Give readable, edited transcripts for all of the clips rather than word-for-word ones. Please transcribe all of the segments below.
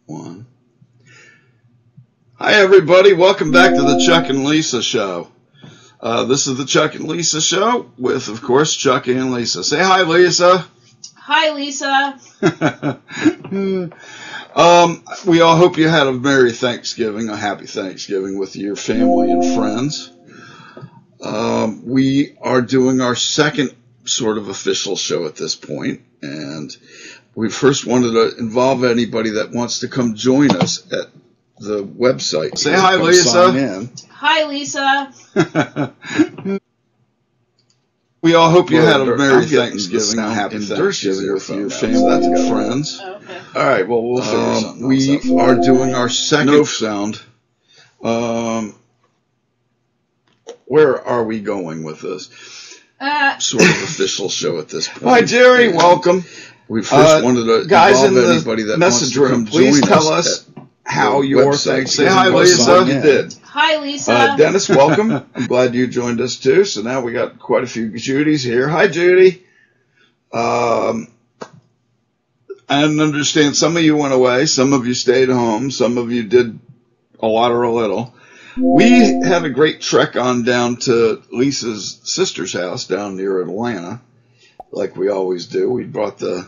One. Hi, everybody. Welcome back to the Chuck and Lisa Show. This is the Chuck and Lisa Show with, of course, Chuck and Lisa. Say hi, Lisa. Hi, Lisa. We all hope you had a Merry Thanksgiving, a Happy Thanksgiving with your family and friends. We are doing our second sort of official show at this point, and we first wanted to involve anybody that wants to come join us at the website. Say hi, Lisa. Hi, Lisa. We all hope you had a Merry Thanksgiving, a Happy Thanksgiving with your family and friends. Oh, okay. All right, well, we'll figure something else out. We are doing our second sound. Where are we going with this? Sort of official show at this point. Hi, Jerry. Welcome. We first wanted to guys involve in the anybody that message wants to room. come Please join tell us us how your Thanksgiving Say hi, was. Lisa. You did. Hi, Lisa. Dennis, welcome. I'm glad you joined us too. So now we got quite a few Judys here. Hi, Judy. I understand some of you went away, some of you stayed home, some of you did a lot or a little. We had a great trek on down to Lisa's sister's house down near Atlanta, like we always do. We brought the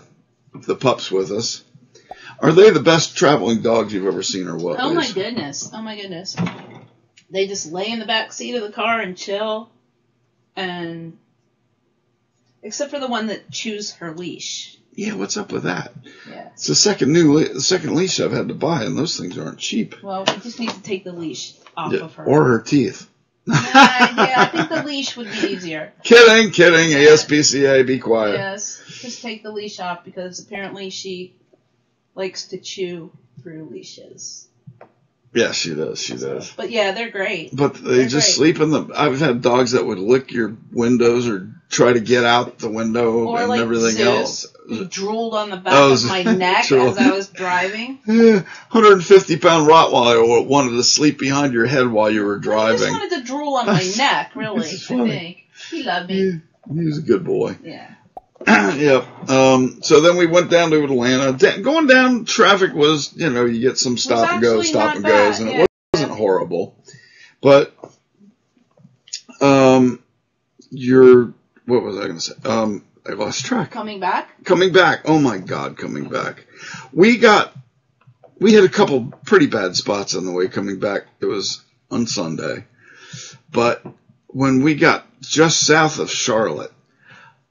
pups with us. Are they the best traveling dogs you've ever seen, or what? Oh, my Lisa? goodness. Oh, my goodness. They just lay in the back seat of the car and chill. And except for the one that chews her leash. Yeah, what's up with that? Yeah. It's the second leash I've had to buy, and those things aren't cheap. Well, we just need to take the leash off of her. Or her teeth. Yeah, I think the leash would be easier. Kidding. ASPCA, be quiet. Yes, just take the leash off because apparently she likes to chew through leashes. Yeah, she does. But yeah, they're great. But they just sleep in the... I've had dogs that would lick your windows or try to get out the window or and like everything Zeus, else. He drooled on the back of my neck as I was driving. 150-pound Rottweiler wanted to sleep behind your head while you were driving. He just wanted to drool on my neck, really, I think. He loved me. Yeah, he was a good boy. Yeah. Yep. So then we went down to Atlanta. Going down, traffic was, you get some stop and goes, and it wasn't horrible. But, what was I going to say? I lost track. Coming back. Oh my God, coming back. We had a couple pretty bad spots on the way coming back. It was on Sunday. But when we got just south of Charlotte,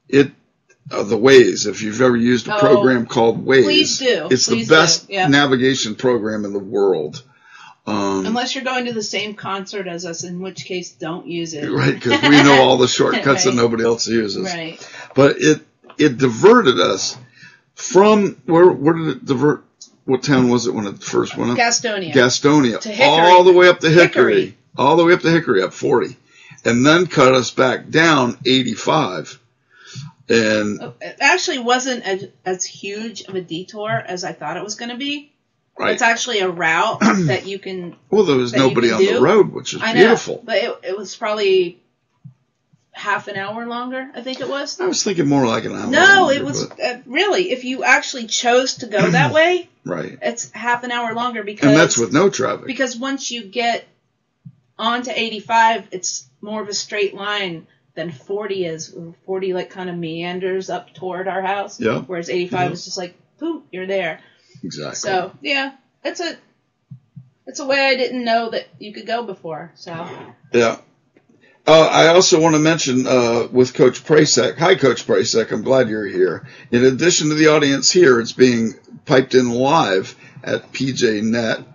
the Waze, if you've ever used a program called Waze, please do. It's the best navigation program in the world. Unless you're going to the same concert as us, in which case don't use it. Right, because we know all the shortcuts that nobody else uses. Right. But it diverted us from, where did it divert? What town was it when it first went up? Gastonia. To Hickory. All the way up to Hickory. All the way up to Hickory, up 40. And then cut us back down 85. And it actually wasn't as huge of a detour as I thought it was going to be. Right. It's actually a route that you can. Well, there was nobody on the road, which is beautiful. But it was probably half an hour longer, I think it was. I was thinking more like an hour. No, it was really, if you actually chose to go that way, right, it's half an hour longer and that's with no traffic. Because once you get onto 85, it's more of a straight line than 40 is. 40 like kind of meanders up toward our house. Yeah. Whereas 85 is just like, boom, you're there. Exactly. So yeah, it's a way I didn't know that you could go before. So yeah. I also want to mention with Coach Prasek. Hi, Coach Prasek. I'm glad you're here. In addition to the audience here, it's being piped in live at PJNet.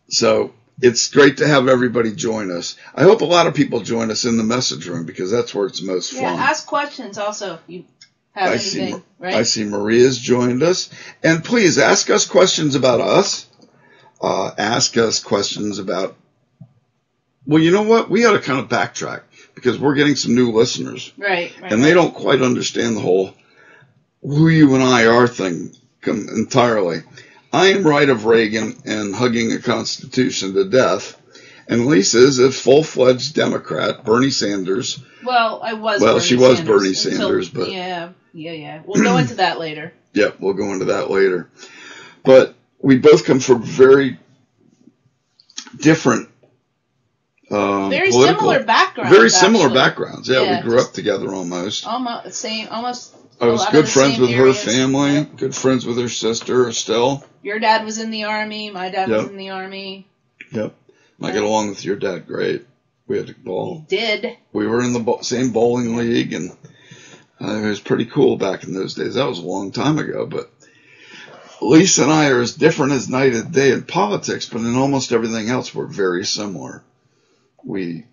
So it's great to have everybody join us. I hope a lot of people join us in the message room because that's where it's most fun. Yeah, ask questions also if you have anything, right? I see Maria's joined us. And please ask us questions about us. Ask us questions about... Well, you know what? We ought to kind of backtrack because we're getting some new listeners. Right. And they don't quite understand the whole who you and I are thing entirely. I am right of Reagan and hugging the Constitution to death. And Lisa is a full-fledged Democrat, Bernie Sanders. Well, I was Well, Bernie she was Sanders Bernie Sanders, but... Yeah. We'll go into that later. Yep, we'll go into that later. But we both come from very different, Very political, similar backgrounds. very similar actually. backgrounds. Yeah, we grew up together almost. Almost same. Almost. I was good friends with her family. Good friends with her sister, Estelle. Your dad was in the Army. My dad was in the Army. Yep. I get along with your dad great. We had a ball. He did. We were in the same bowling league, and it was pretty cool back in those days. That was a long time ago, but Lisa and I are as different as night and day in politics, but in almost everything else, we're very similar. We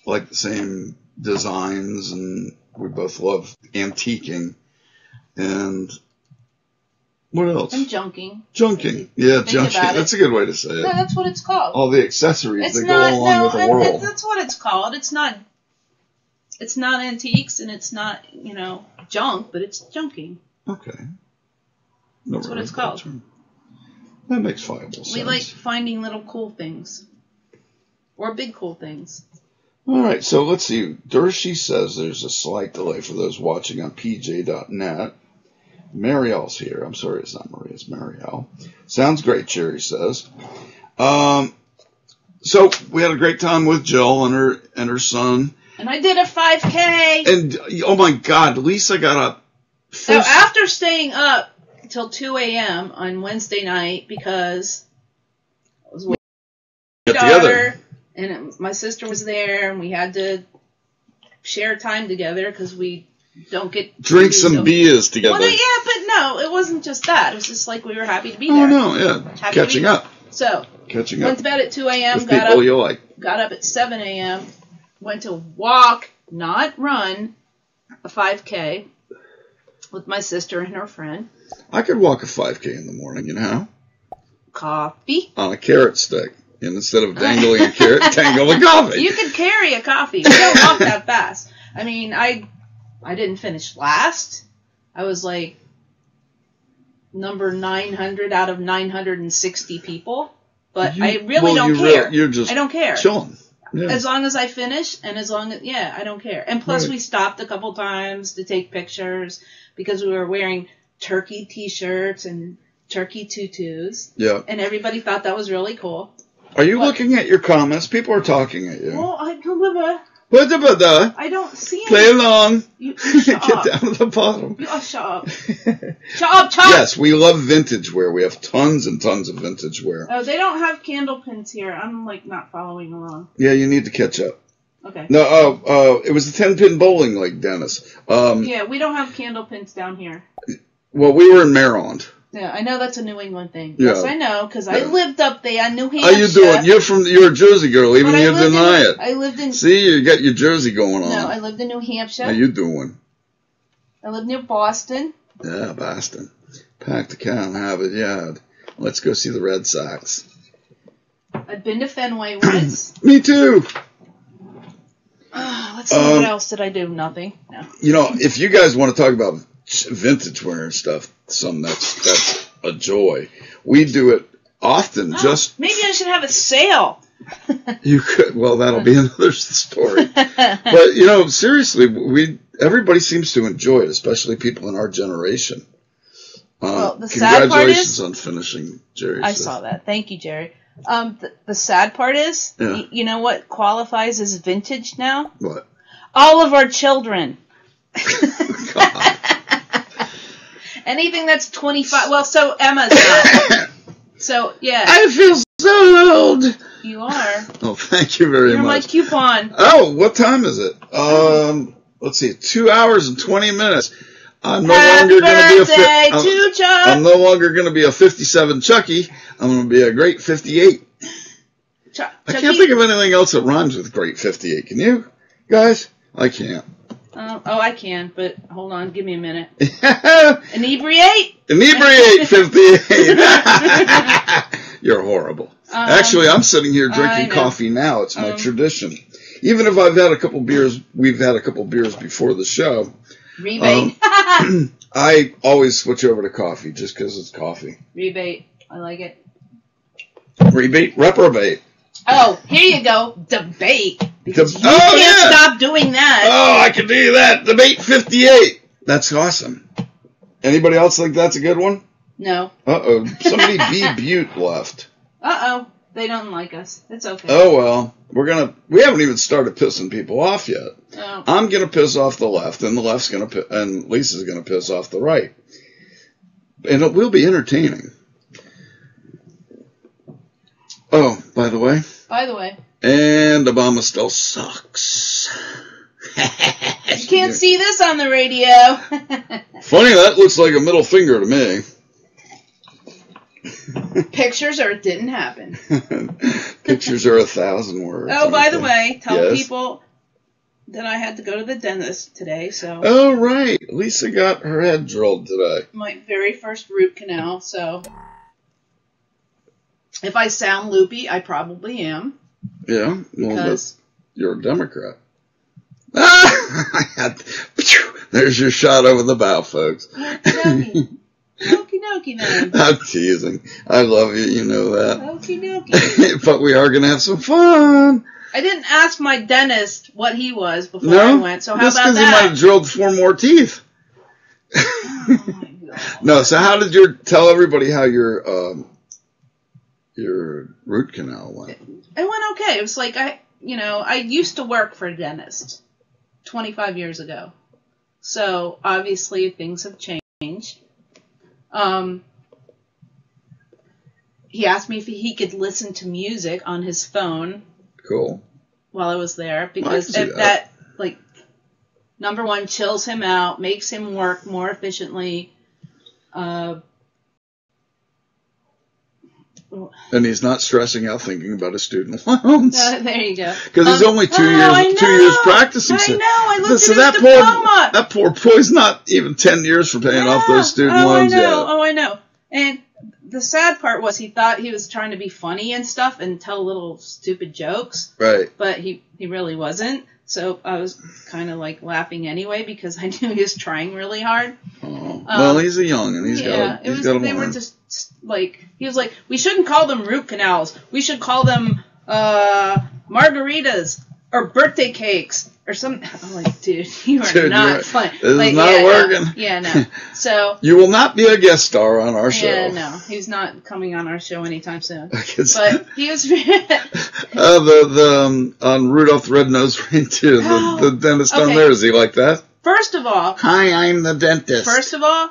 like the same designs, and we both love antiquing. And what else? And junking. Junking. Yeah, junking. That's a good way to say it. No, that's what it's called. All the accessories that go along with the world. That's what it's called. It's not antiques, and it's not, junk, but it's junking. Okay. That's what it's called. That makes viable sense. We like finding little cool things. Or big cool things. All right, so let's see. Dershie says there's a slight delay for those watching on pj.net. Marielle's here. I'm sorry, it's not Maria, it's Marielle. Sounds great, Jerry says. So we had a great time with Jill and her son. And I did a 5K. And, oh my God, Lisa got up. So after staying up until 2 a.m. on Wednesday night because I was with my daughter and my sister was there and we had to share time together because we don't get drink some beers together. Well, yeah, but no, it wasn't just that. It was just like we were happy to be there. Oh no, yeah, catching up. So catching up. Went to bed at 2 a.m. With people you like. Got up at 7 a.m. Went to walk, not run, a 5K with my sister and her friend. I could walk a 5K in the morning, you know. Coffee. On a carrot stick. And instead of dangling a carrot, dangle a coffee. You could carry a coffee. You don't walk that fast. I mean, I didn't finish last. I was like number 900 out of 960 people. But I really don't care. You're just I don't care. Chilling. Yeah. As long as I finish and as long as, I don't care. And plus we stopped a couple times to take pictures because we were wearing turkey t-shirts and turkey tutus. Yeah. And everybody thought that was really cool. Are you looking at your comments? People are talking at you. Well, I don't see Play anything. Along. You shut Get up. down to the bottom. Shut up. Shut up, Chuck. Yes, we love vintage wear. We have tons and tons of vintage wear. Oh, they don't have candle pins here. I'm like not following along. Yeah, you need to catch up. Okay. No, it was the 10-pin bowling league, Dennis. Yeah, we don't have candle pins down here. Well, we were in Maryland. Yeah, I know that's a New England thing. Yeah. Yes, I know, because I lived up there in New Hampshire. How you doing? You're a Jersey girl, even you deny it. I lived in... See, you got your Jersey going on. No, I lived in New Hampshire. How you doing? I lived near Boston. Yeah, Boston. Pack the cow and have it, yeah. Let's go see the Red Sox. I've been to Fenway once. Me too. Let's see, what else did I do? Nothing. No. You know, if you guys want to talk about vintage wear and stuff, that's a joy. We do it often. Maybe I should have a sale. You could. Well, that'll be another story. But seriously, everybody seems to enjoy it, especially people in our generation. Well, the sad part is, congratulations on finishing, Jerry. I saw that. Thank you, Jerry. The sad part is, you know what qualifies as vintage now? What? All of our children. God. Anything that's 25. Well, so Emma's not. So, yeah. I feel so old. You are. Oh, thank you very much. You're my coupon. Oh, what time is it? Let's see, 2 hours and 20 minutes. I'm no longer going to be a 57 Chucky. I'm going to be a great 58. I can't think of anything else that rhymes with great 58. Can you, guys? I can't. I can, but hold on, give me a minute. Inebriate? Inebriate 58. You're horrible. Actually, I'm sitting here drinking coffee now. It's my tradition. Even if we've had a couple beers before the show. Rebate. I always switch over to coffee just because it's coffee. Rebate. I like it. Rebate, reprobate. Oh, here you go. Debate. Because you can't stop doing that. Oh, I can do that. Debate 58. That's awesome. Anybody else think that's a good one? No. Uh-oh. Somebody B. Butte left. Uh-oh. They don't like us. It's okay. Oh, well. We haven't even started pissing people off yet. Oh. I'm going to piss off the left, and the left's going to, and Lisa's going to piss off the right. And it will be entertaining. Oh, by the way. And Obama still sucks. You can't see this on the radio. Funny, that looks like a middle finger to me. Pictures or it didn't happen. Pictures are 1,000 words. Oh, by the way, tell people that I had to go to the dentist today. So. Oh, right. Lisa got her head drilled today. My very first root canal. So if I sound loopy, I probably am. Yeah. Well, because you're a Democrat. There's your shot over the bow, folks. Okie dokie then. I'm teasing. I love you. You know that. Okie dokie. But we are going to have some fun. I didn't ask my dentist what he was before I went, so how about that? That's because he might have drilled 4 more teeth. Oh, my God. No, so how did tell everybody how your root canal went? It went okay. It was like, I used to work for a dentist 25 years ago. So, obviously, things have changed. He asked me if he could listen to music on his phone. Cool. While I was there, because if that, like, number one, chills him out, makes him work more efficiently. And he's not stressing out thinking about his student loans. There you go. Because he's only 2 years practicing. I know. I looked at his diploma. That poor boy's not even 10 years for paying off those student loans yet. Oh, I know. And the sad part was he thought he was trying to be funny and stuff and tell little stupid jokes. Right. But he really wasn't. So I was kind of like laughing anyway because I knew he was trying really hard. Oh. Well, he's a young and he's got to learn. They were just like, he was like, we shouldn't call them root canals. We should call them margaritas or birthday cakes. Or some, I'm like, dude, you are not funny. This is not working. No. So you will not be a guest star on our show. Yeah, no, he's not coming on our show anytime soon. But he was on Rudolph the Red-Nosed Reindeer, the dentist on there, is he like that? First of all, hi, I'm the dentist. First of all,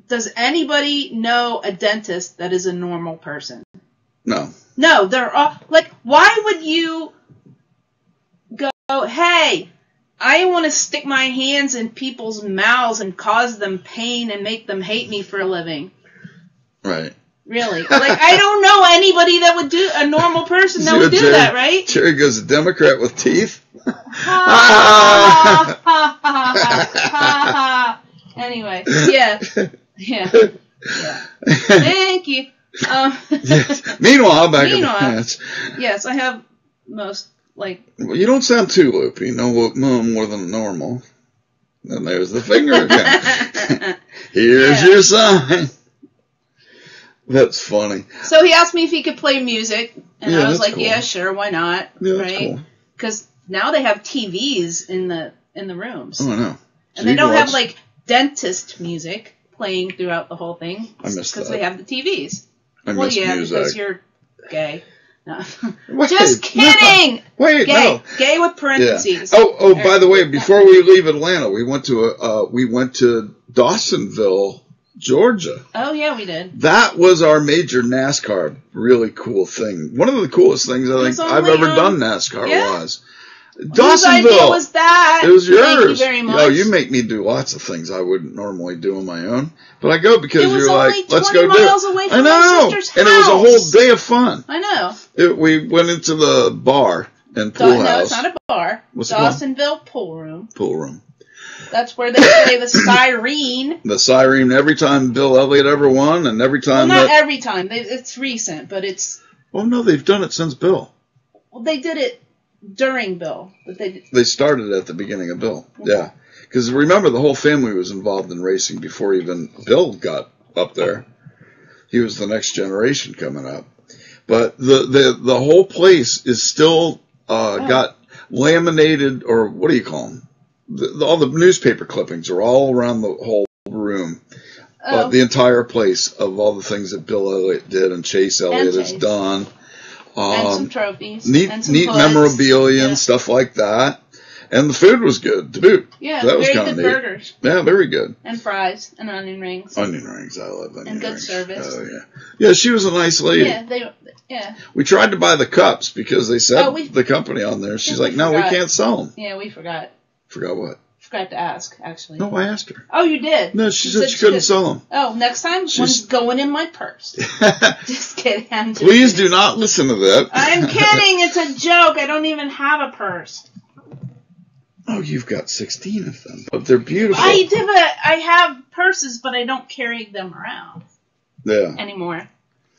does anybody know a dentist that is a normal person? No. No, they're all like, why would you go, hey, I want to stick my hands in people's mouths and cause them pain and make them hate me for a living? Right. Really? Like, I don't know anybody that would do, a normal person that would do that, right? Jerry goes, a Democrat with teeth? Anyway, yeah. Thank you. Meanwhile, back in the pants. Yes, I have most, like... Well, you don't sound too loopy. No more than normal. Then there's the finger again. Here's your sign. That's funny. So he asked me if he could play music, and I was like, cool. yeah, sure, why not? Yeah, right? Because now they have TVs in the rooms. Oh, I know. And they don't have, like, dentist music playing throughout the whole thing. I missed that. Because they have the TVs. I miss music. Because you're gay. No. Just kidding! No. Wait, gay. no. Gay with parentheses. Yeah. Oh, by the way, before we leave Atlanta, we went to Dawsonville, Georgia. Oh, yeah, we did. That was our major NASCAR really cool thing. One of the coolest things I think I've ever done NASCAR was. Dawsonville. Whose idea was that? It was yours. Thank you very much. No, you make me do lots of things I wouldn't normally do on my own. But I go because you're like, let's go do it. It was only 20 miles away from my sister's house. And it was a whole day of fun. I know. We went into the bar and pool house. No, it's not a bar. What's Dawsonville Pool Room. Pool room. That's where they play the siren. The siren every time Bill Elliott ever won, and every time. Well, not every time. It's recent, but it's. Oh no, they've done it since Bill. Well, they did it during Bill, but they started at the beginning of Bill. Okay. Yeah, because remember the whole family was involved in racing before even Bill got up there. He was the next generation coming up, but the whole place is still got laminated, or what do you call them? All the newspaper clippings are all around the whole room the entire place of all the things that Bill Elliott did and Chase Elliott has done. And some trophies. Neat memorabilia and stuff like that. And the food was good to boot. Yeah, that was very kind of good neat. burgers. Yeah, very good. And fries and onion rings. Onion rings, I love onion rings. And good service. Oh yeah, yeah. She was a nice lady. Yeah. We tried to buy the cups because they said the company on there. She's like, no, we can't sell them. Yeah, we forgot. Forgot what? Forgot to ask, actually. No, I asked her. Oh, you did? No, she said she couldn't sell them. Oh, next time, one's going in my purse. Just kidding. Please do not listen to that. I'm kidding. It's a joke. I don't even have a purse. Oh, you've got 16 of them. But they're beautiful. I do, but I have purses, but I don't carry them around anymore.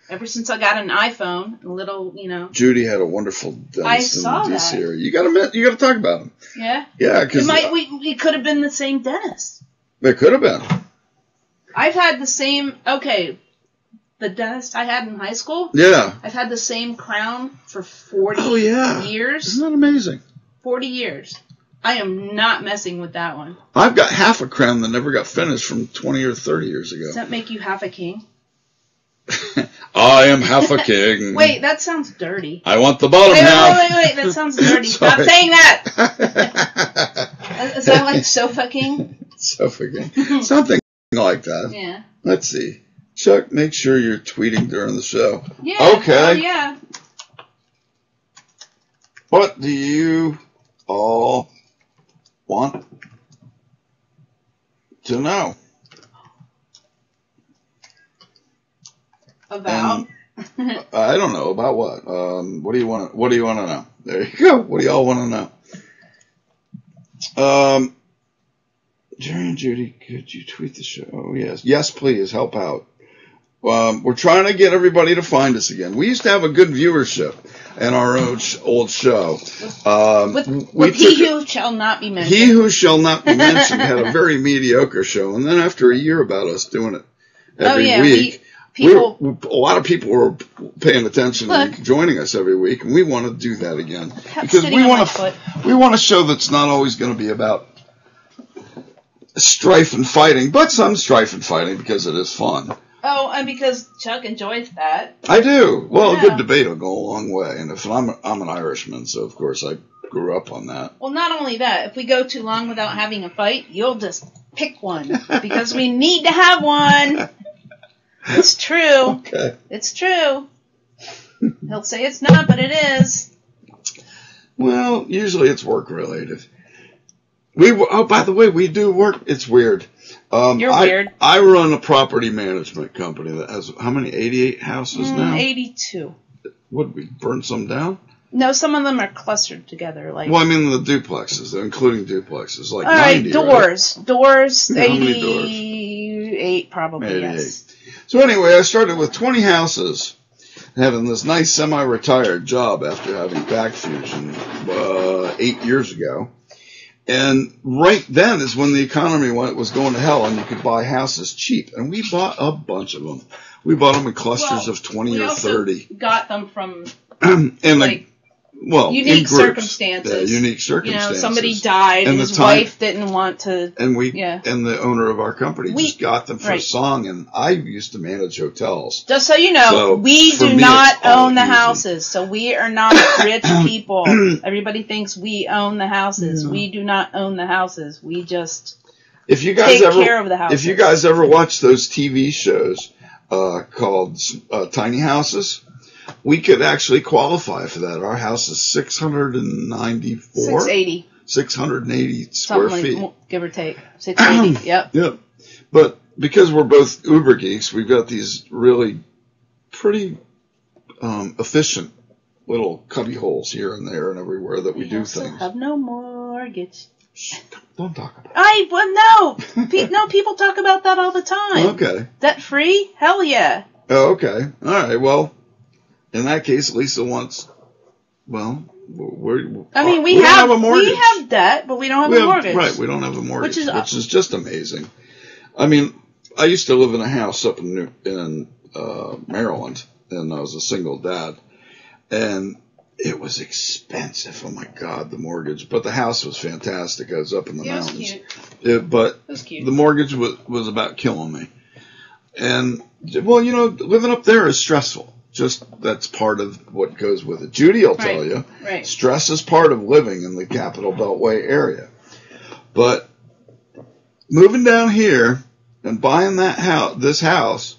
Ever since I got an iPhone, a little, Judy had a wonderful dentist in the DC area. You got to talk about him. Yeah? Yeah, because we could have been the same dentist. They could have been. I've had the same, the dentist I had in high school. Yeah. I've had the same crown for 40 years. Isn't that amazing? 40 years. I am not messing with that one. I've got half a crown that never got finished from 20 or 30 years ago. Does that make you half a king? I am half a king. Wait, that sounds dirty. I want the bottom half. Wait, that sounds dirty. Stop saying that! Is that like Sofa King? Sofa King. Something like that. Yeah. Let's see. Chuck, make sure you're tweeting during the show. Yeah. Okay. Oh, yeah. What do you all want to know? About? I don't know. About what? What do you want to know? There you go. What do y'all want to know? Jerry and Judy, could you tweet the show? Oh, yes. Yes, please. Help out. We're trying to get everybody to find us again. We used to have a good viewership in our old show. With He Who Shall Not Be Mentioned. He Who Shall Not Be Mentioned had a very mediocre show. And then after a year about us doing it every week, a lot of people were paying attention and joining us every week, and we want to do that again because we want a show that's not always going to be about strife and fighting, but some strife and fighting because it is fun. Oh, and because Chuck enjoys that. I do. Well, a good debate will go a long way, and if I'm an Irishman, so of course I grew up on that. Well, not only that, if we go too long without having a fight, you'll just pick one because we need to have one. It's true. Okay. It's true. He'll say it's not, but it is. Well, usually it's work related. By the way, we do work. It's weird. You're weird. I run a property management company that has how many? 88 houses now. 82. Would we burn some down? No, some of them are clustered together. Well, I mean the duplexes, including duplexes, like all 90. Right, doors. Right? Doors. Yeah, 88 probably. 88. Yes. So anyway, I started with 20 houses, having this nice semi-retired job after having back fusion 8 years ago. And right then is when the economy was going to hell and you could buy houses cheap. And we bought a bunch of them. We bought them in clusters of 20 or 30. We got them from in unique groups. circumstances. Yeah, unique circumstances. Somebody died and his wife didn't want to. And and the owner of our company just got them for a song. And I used to manage hotels. Just so you know, we do not own the houses. So we are not rich people. Everybody thinks we own the houses. Yeah. We do not own the houses. We just take care of the houses. If you guys ever watch those TV shows called Tiny Houses, we could actually qualify for that. Our house is 680 square feet. Give or take. 680, yep. Yep. But because we're both Uber geeks, we've got these really pretty efficient little cubby holes here and there and everywhere that we do things. Have no mortgage. Shh, don't talk about it. No, people talk about that all the time. Okay. Debt free? Hell yeah. Oh, okay. All right. Well, in that case, Lisa wants. Well, we don't have a mortgage. We have debt, but we don't have a mortgage. Right. We don't have a mortgage, which is just amazing. I mean, I used to live in a house up in Maryland, and I was a single dad, and it was expensive. Oh my God, the mortgage. But the house was fantastic. I was up in the mountains. It was cute. It was cute. The mortgage was about killing me. And, well, living up there is stressful. Just that's part of what goes with it. Judy will tell you, stress is part of living in the Capital Beltway area. But moving down here and buying this house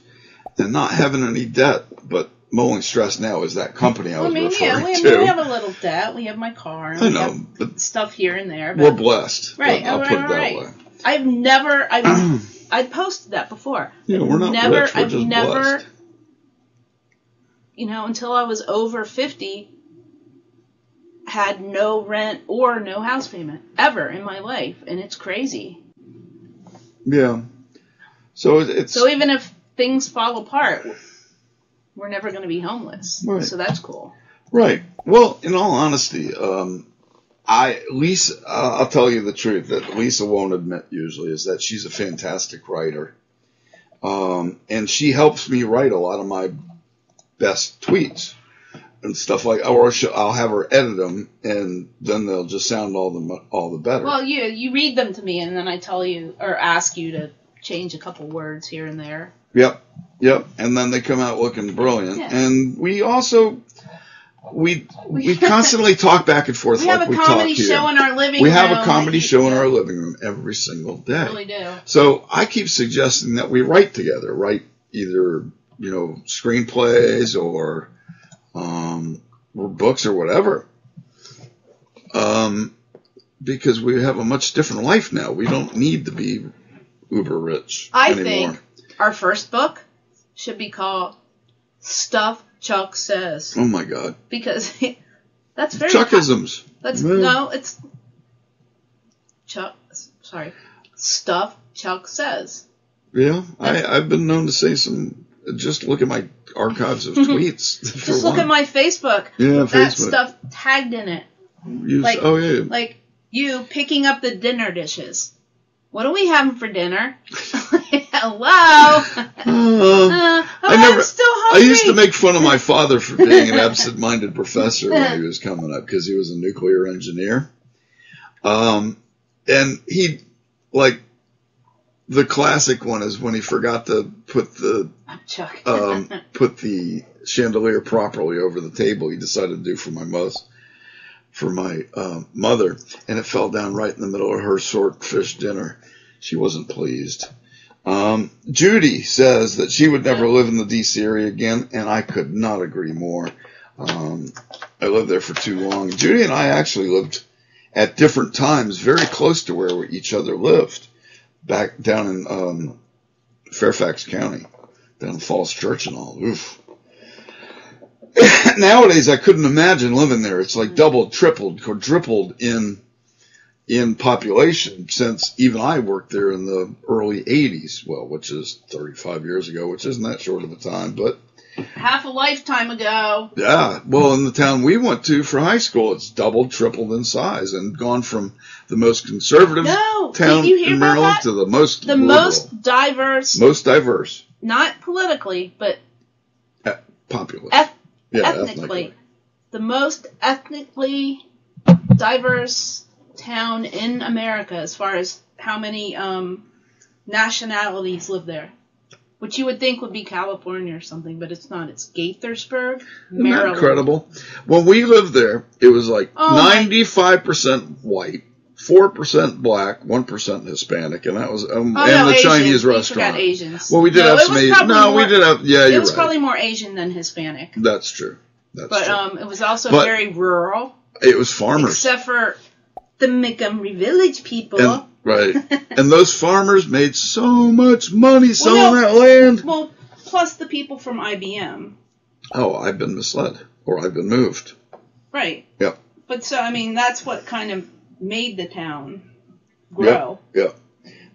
and not having any debt, but my only stress now is that company I was referring to. We have a little debt. We have my car. And I know, but stuff here and there. But we're blessed. Right. I'll put it that way. I posted that before. Yeah, we're not rich. We're just blessed. Until I was over 50, had no rent or no house payment ever in my life, and it's crazy. Yeah. So even if things fall apart, we're never going to be homeless. Right. So that's cool. Right. Well, in all honesty, I'll tell you the truth that Lisa won't admit usually is that she's a fantastic writer. And she helps me write a lot of my best tweets and stuff or I'll have her edit them and then they'll just sound all the better. Well, you read them to me and then I tell you or ask you to change a couple words here and there. Yep. And then they come out looking brilliant. Yeah. And we also we constantly talk back and forth. We have a comedy show in our living room. We have a comedy show in our living room every single day. We really do. So I keep suggesting that we write together. Write either screenplays or books or whatever. Because we have a much different life now. We don't need to be uber rich anymore. I think our first book should be called Stuff Chuck Says. Oh my God! Because that's very Chuckisms. It's Chuck. Sorry, Stuff Chuck Says. Yeah, I've been known to say some. Just look at my archives of tweets. Just look at my Facebook. Yeah, that Facebook. Stuff tagged in it. Like you picking up the dinner dishes. What are we having for dinner? Hello. I'm still hungry. I used to make fun of my father for being an absent-minded professor when he was coming up because he was a nuclear engineer. And he, the classic one is when he forgot to put the chandelier properly over the table. He decided to do for my mother, and it fell down right in the middle of her swordfish dinner. She wasn't pleased. Judy says that she would never live in the D.C. area again, and I could not agree more. I lived there for too long. Judy and I actually lived at different times very close to where each other lived, back down in Fairfax County, down in Falls Church and all. Oof. Nowadays, I couldn't imagine living there. It's like doubled, tripled, quadrupled in population since even I worked there in the early 80s, which is 35 years ago, which isn't that short of a time, but half a lifetime ago. Yeah, well, in the town we went to for high school, it's doubled, tripled in size and gone from the most conservative town in Maryland to the most liberal. Most diverse. Not politically, but populous. Ethnically. The most ethnically diverse town in America as far as how many nationalities live there. Which you would think would be California or something, but it's not. It's Gaithersburg, Maryland. Incredible. When we lived there, it was 95% white, 4% black, 1% Hispanic, and that was the Chinese restaurant. We forgot Asians. Well, we did have some Asians. We did have. Yeah, you're right. It was probably more Asian than Hispanic. That's true. But it was also very rural. It was farmers, except for the Montgomery Village people. Right. And those farmers made so much money selling that land. Well, plus the people from IBM. Oh, I've been misled. Or I've been moved. Right. Yep. But that's what kind of made the town grow. Yep.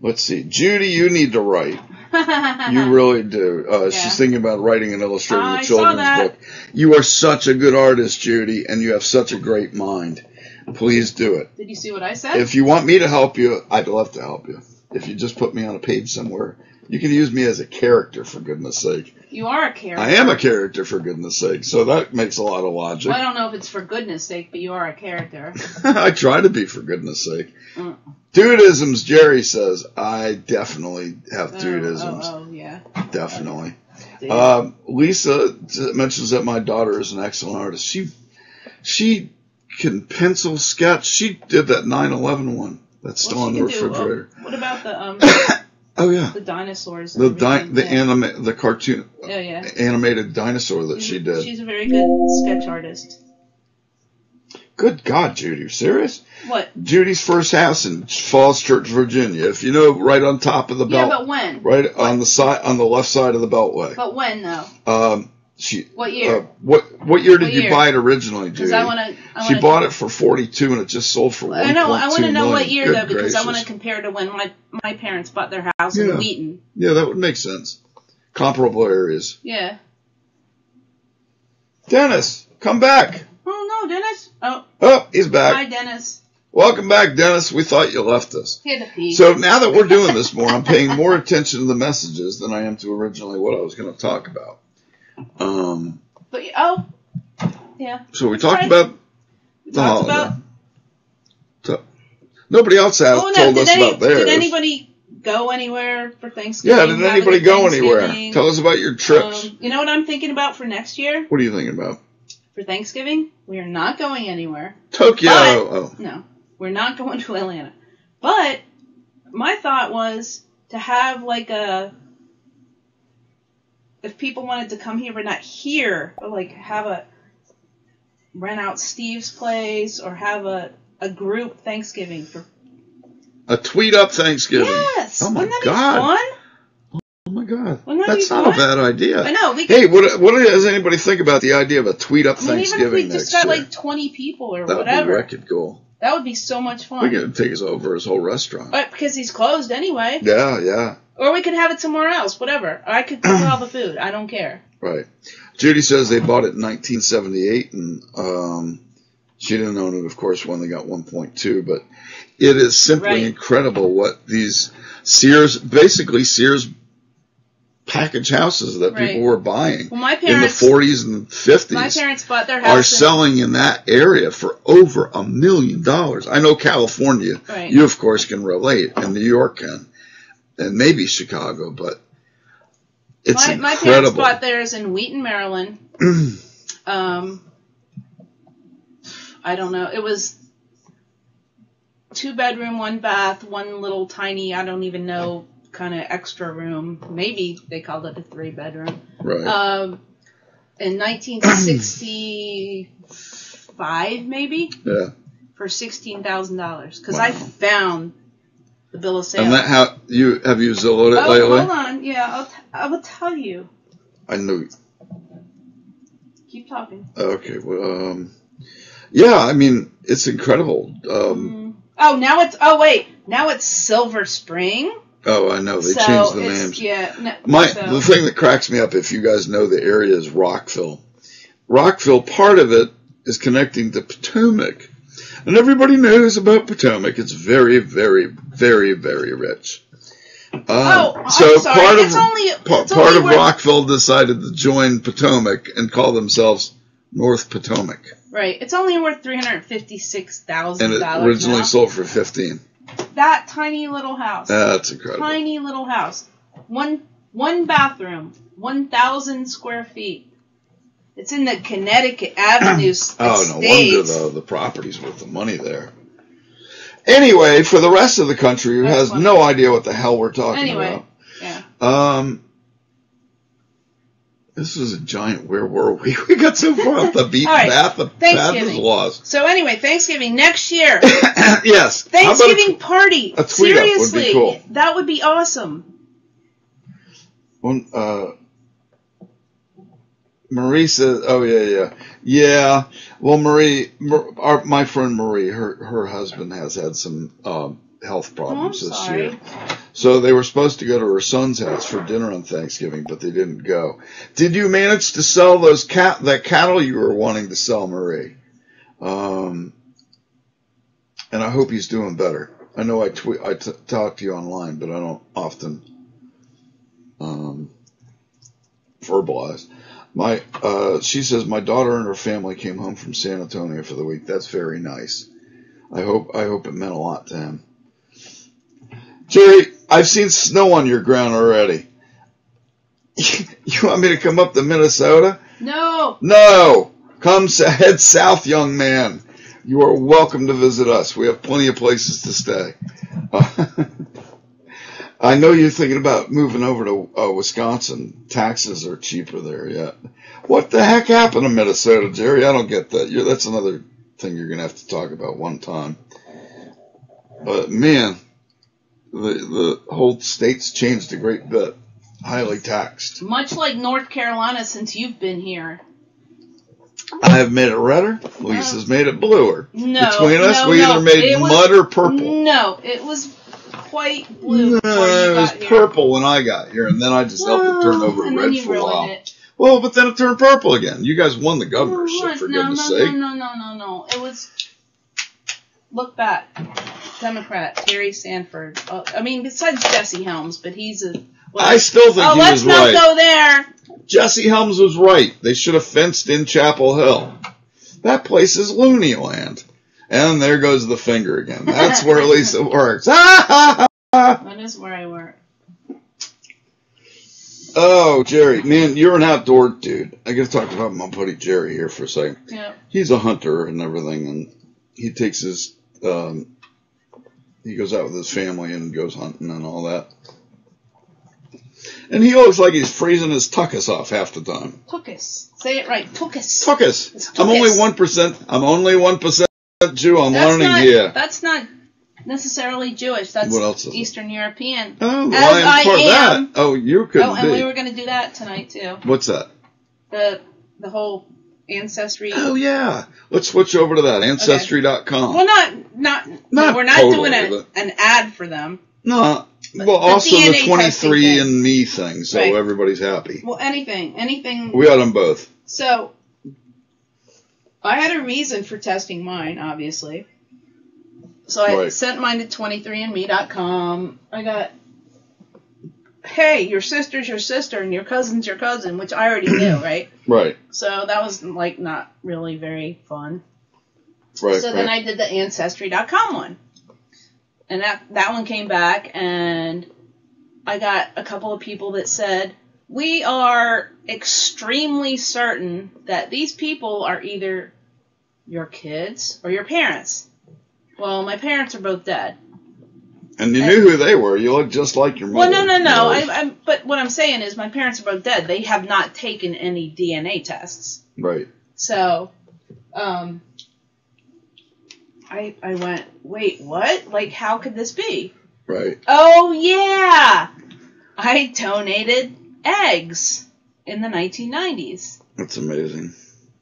Let's see. Judy, you need to write. You really do. She's thinking about writing an illustrated children's book. You are such a good artist, Judy, and you have such a great mind. Please do it. Did you see what I said? If you want me to help you, I'd love to help you. If you just put me on a page somewhere. You can use me as a character, for goodness sake. You are a character. I am a character, for goodness sake. So that makes a lot of logic. Well, I don't know if it's for goodness sake, but you are a character. I try to be, for goodness sake. Dudisms, Jerry says. I definitely have dudisms. Oh, yeah. Definitely. Yeah. Lisa mentions that my daughter is an excellent artist. She can pencil sketch. She did that 9/11 one. That's still on the refrigerator. What about the oh yeah, the dinosaurs? The cartoon. Yeah. Animated dinosaur that she did. She's a very good sketch artist. Good God, Judy, you serious? What? Judy's first house in Falls Church, Virginia. If you know, right on top of the belt. Yeah, but when? Right on the side, on the left side of the Beltway. But when though? What year? What year did you buy it originally, Judy? Because she bought it for $42 and it just sold for $1.2 million. I know. I want to know what year though, because gracious. I want to compare to when my parents bought their house in Wheaton. Yeah, that would make sense. Comparable areas. Yeah. Dennis, come back. Oh no, Dennis. Oh, he's back. Hi, Dennis. Welcome back, Dennis. We thought you left us. He had to pee. So now that we're doing this more, I'm paying more attention to the messages than I am to originally what I was going to talk about. Yeah. So we talked about the holiday. Nobody else has told us about theirs. Did anybody go anywhere for Thanksgiving? Yeah, did anybody go anywhere? Tell us about your trips. You know what I'm thinking about for next year? What are you thinking about? For Thanksgiving, we are not going anywhere. Tokyo. No, we're not going to Atlanta. But my thought was to have if people wanted to come here but not here, or rent out Steve's place or have a group Thanksgiving for a tweet up Thanksgiving. Yes. Oh my Wouldn't that God. be fun? Oh my God. That's not a bad idea. I know. Hey, what does anybody think about the idea of a tweet up Thanksgiving even if we just got year? 20 people or that whatever. That would be wicked cool. That would be so much fun. We could take us over his whole restaurant. Because he's closed anyway. Yeah. Or we could have it somewhere else, whatever. I could cook all the food. I don't care. Right. Judy says they bought it in 1978, and she didn't own it, of course, when they got 1.2, but it is simply incredible what these Sears package houses that people were buying in the 40s and 50s. My parents bought their house are selling in that area for over $1 million. I know California, you of course can relate, and New York can, and maybe Chicago, but it's incredible. My parents bought theirs in Wheaton, Maryland. I don't know. It was 2-bedroom, 1 bath, 1 little tiny, I don't even know, kind of extra room. Maybe they called it a 3-bedroom. Right. In 1965, maybe? Yeah. For $16,000. Because I found the bill of sale. And that have you Zillowed it lately? Hold on. Yeah, I will tell you. I knew. Keep talking. Okay. Well, yeah, I mean, it's incredible. Now it's Silver Spring. Oh, I know. They changed the names. Yeah. The thing that cracks me up, if you guys know the area, is Rockville. Rockville, part of it is connecting to Potomac. And everybody knows about Potomac. It's very, very, very, very rich. I'm sorry. Part of Rockville decided to join Potomac and call themselves North Potomac. Right. It's only worth $356,000. And it originally sold for $15,000. That tiny little house. That's incredible. Tiny little house. One bathroom. 1,000 square feet. It's in the Connecticut Avenue estate. Oh, no wonder the property's worth the money there. Anyway, for the rest of the country who has no idea what the hell we're talking about. Yeah. This was a giant, where were we? We got so far off the beaten path. The path is lost. So anyway, Thanksgiving next year. Yes. Thanksgiving party. A tweet Seriously, would be cool. That would be awesome. Marie says, oh, yeah. Yeah, well, my friend Marie, her husband has had some health problems this year. So they were supposed to go to her son's house for dinner on Thanksgiving, but they didn't go. Did you manage to sell that cattle you were wanting to sell, Marie? And I hope he's doing better. I know I talk to you online, but I don't often verbalize. She says my daughter and her family came home from San Antonio for the week. That's very nice. I hope it meant a lot to him. Jerry, I've seen snow on your ground already. You want me to come up to Minnesota? No. No. Come head south, young man. You are welcome to visit us. We have plenty of places to stay. I know you're thinking about moving over to Wisconsin. Taxes are cheaper there yet. What the heck happened to Minnesota, Jerry? I don't get that. That's another thing you're going to have to talk about one time. But, man, the whole state's changed a great bit. Highly taxed. Much like North Carolina since you've been here. I have made it redder. Lisa's made it bluer. No. Between us, we either made mud or purple. No, it was quite blue before you it was got here. purple when I got here, and then I just helped it turn over and red then you for a while. it. Well, but then it turned purple again. You guys won the governorship, for goodness sake. No. It was... Look back. Democrat, Terry Sanford. I mean, besides Jesse Helms, but he's a... Well, I still think he was right. let's not go there. Jesse Helms was right. They should have fenced in Chapel Hill. That place is loony land. And there goes the finger again. That's where Lisa works. That is where I work. Oh, Jerry. Man, you're an outdoor dude. I got to talk about my buddy Jerry here for a second. Yeah. He's a hunter and everything, and he takes his... he goes out with his family and goes hunting and all that. And he looks like he's freezing his tuchus off half the time. Tuchus. Say it right. Tuchus. Tuchus. I'm only 1%. I'm only 1% Jew. I'm learning here. That's not necessarily Jewish. That's what else is Eastern European. Oh, well, I am part of that. Oh, you could be. Oh, and we were going to do that tonight too. What's that? The whole ancestry. Oh yeah. Let's switch over to that. Ancestry.com. Well, we're not totally, doing an ad for them. No. Well, also the DNA 23andMe thing, so right. Everybody's happy. Well, anything. We got them both. So, I had a reason for testing mine, obviously. So I sent mine to 23andMe.com. I got, hey, your sister's your sister and your cousin's your cousin, which I already knew, right? Right. So that was like not really very fun. Right. So then I did the Ancestry.com one. And that one came back, and I got a couple of people that said, we are extremely certain that these people are either your kids or your parents. Well, my parents are both dead. And you knew who they were. You look just like your mother. Well, no. But what I'm saying is my parents are both dead. They have not taken any DNA tests. Right. So, I went, wait, what? Like, how could this be? Right. Oh, yeah! I donated eggs in the 1990s. That's amazing.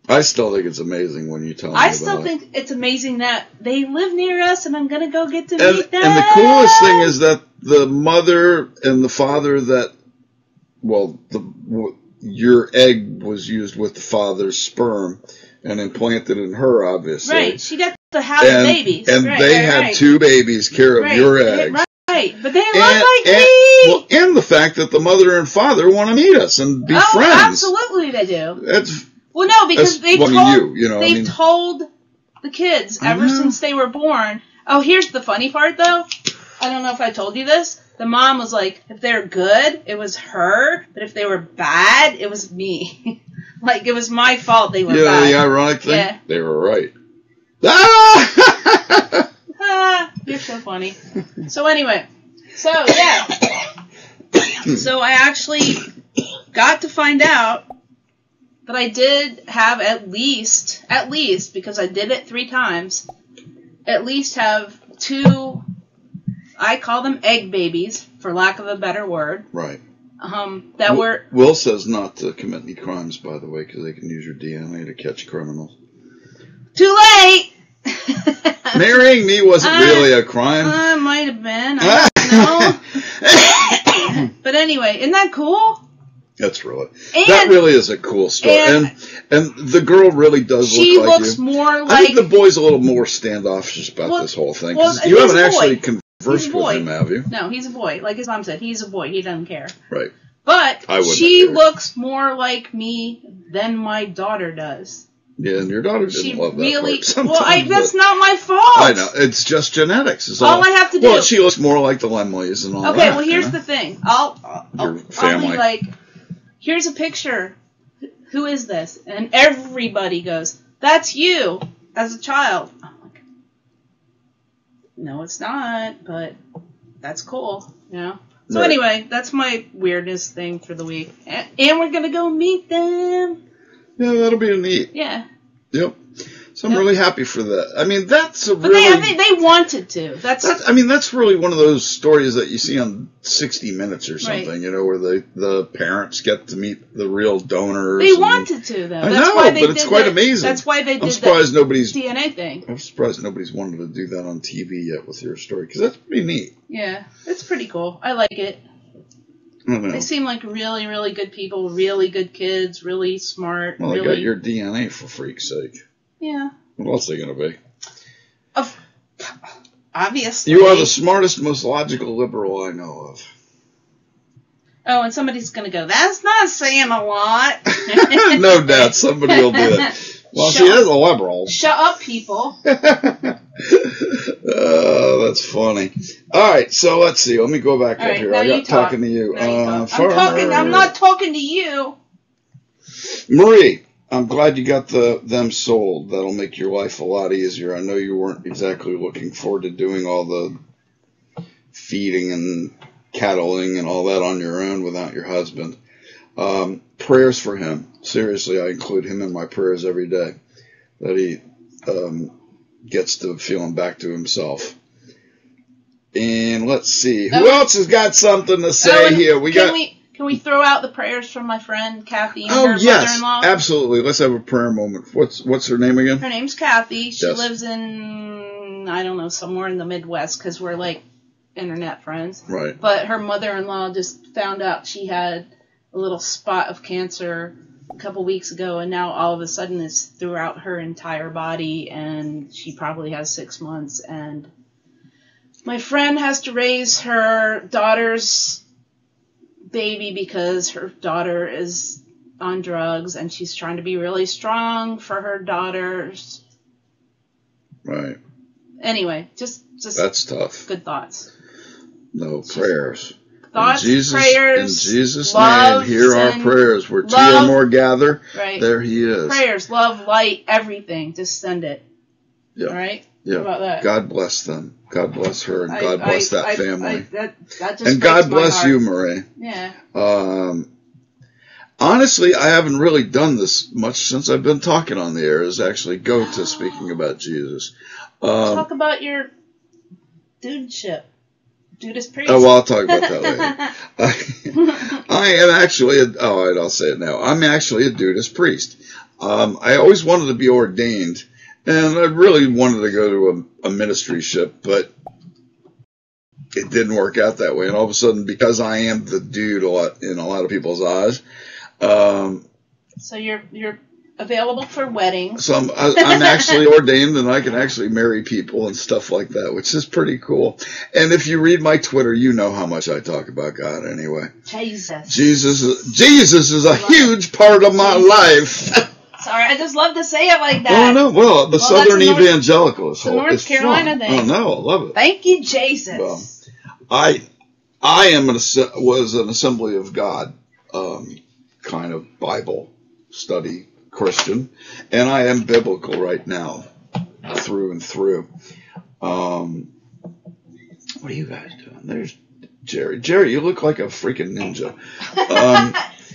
I still think it's amazing when you tell me about it. I still think it's amazing that they live near us and I'm going to go get to meet them. And the coolest thing is that the mother and the father that, well, your egg was used with the father's sperm and implanted in her, obviously. Right. She got to have the babies. And they had two babies care of your eggs. Right. But they look like me. Well, and the fact that the mother and father want to meet us and be friends. Absolutely they do. That's... Well, no, because they've told the kids ever since they were born. Oh, here's the funny part, though. I don't know if I told you this. The mom was like, if they're good, it was her. But if they were bad, it was me. Like, it was my fault they were bad. Yeah, the ironic thing? Yeah. They were right. You're so funny. So anyway. So, yeah. So I actually got to find out that I did have at least, because I did it 3 times, at least have 2, I call them egg babies, for lack of a better word. Right. Will says not to commit any crimes, by the way, because they can use your DNA to catch criminals. Too late! Marrying me wasn't really a crime. Might have been. I don't know. But anyway, isn't that cool? That really is a cool story, and the girl really does look like you. She looks more like. I think the boy's a little more standoffish about this whole thing. You haven't actually conversed with him, have you? No, he's a boy. Like his mom said, he's a boy. He doesn't care. Right. But she looks more like me than my daughter does. Yeah, and your daughter didn't love that part. Well, that's not my fault. I know. It's just genetics. Is all I have to do. Well, she looks more like the Lemleys and all that. Okay, well, here's the thing. I'll be like, here's a picture. Who is this? And everybody goes, that's you as a child. I'm like, no, it's not, but that's cool, you know? So Right. anyway, that's my weirdness thing for the week. And we're going to go meet them. Yeah, that'll be neat. Yeah. Yep. So I'm Yep. really happy for that. I mean, that's a But really... they wanted to. That's really one of those stories that you see on 60 Minutes or something, Right. you know, where the parents get to meet the real donors. They wanted to, though. I That's know, why they but it's did quite that. amazing. That's why they did I'm surprised that nobody's... DNA thing. I'm surprised nobody's wanted to do that on TV yet with your story, because that's pretty neat. Yeah, it's pretty cool. I like it. I don't know. They seem like really, really good people, really good kids, really smart. Well, they really... got your DNA, for freak's sake. Yeah. What else are they going to be? Obviously. You are the smartest, most logical liberal I know of. Oh, and somebody's going to go, that's not saying a lot. No doubt somebody will do that. Well, she is a liberal. Shut up, people. Oh, that's funny. All right, so let's see. Let me go back All up right, here. now I got you talk. talking to you. Now you talk. I'm not talking to you. Marie, I'm glad you got them sold. That'll make your life a lot easier. I know you weren't exactly looking forward to doing all the feeding and cattling and all that on your own without your husband. Prayers for him. Seriously, I include him in my prayers every day, that he gets to feeling back to himself. And let's see. Who else has got something to say here? Can we throw out the prayers from my friend Kathy and her yes, mother-in-law? Absolutely. Let's have a prayer moment. What's her name again? Her name's Kathy. She Yes. lives in, I don't know, somewhere in the Midwest, because we're like internet friends. Right. But her mother-in-law just found out she had a little spot of cancer a couple weeks ago, and now all of a sudden it's throughout her entire body, and she probably has 6 months. And my friend has to raise her daughter's baby because her daughter is on drugs, and she's trying to be really strong for her daughters. Right. Anyway, just That's tough. good thoughts. No, prayers. Thoughts, in Jesus, prayers, in Jesus' loves, name, hear our and prayers. Where two love, or more gather, right. there he is. Prayers, love, light, everything. Just send it. Yeah. All right? Yeah. How about that? God bless them. God bless her, and God bless that family. That just and breaks God my bless heart. you, Marie. Yeah. Honestly, I haven't really done this much since I've been talking on the air, is actually go to speaking about Jesus. Talk about your dudeship. Dudeist priest. Oh, well, I'll talk about that later. I am actually, I'll say it now. I'm actually a Dudeist priest. I always wanted to be ordained, and I really wanted to go to a ministryship, but it didn't work out that way. And all of a sudden, because I am the dude in a lot of people's eyes, so you're available for weddings. so I'm actually ordained, and I can actually marry people and stuff like that, which is pretty cool. And if you read my Twitter, you know how much I talk about God anyway. Jesus is a huge part of my life. Sorry, I just love to say it like that. Oh, no, well, the Southern Evangelicals. The North Carolina thing. Oh, no, I love it. Thank you, Jesus. Well, I was an Assembly of God kind of Bible study Christian, and I am biblical right now, through and through. What are you guys doing? There's Jerry. Jerry, you look like a freaking ninja.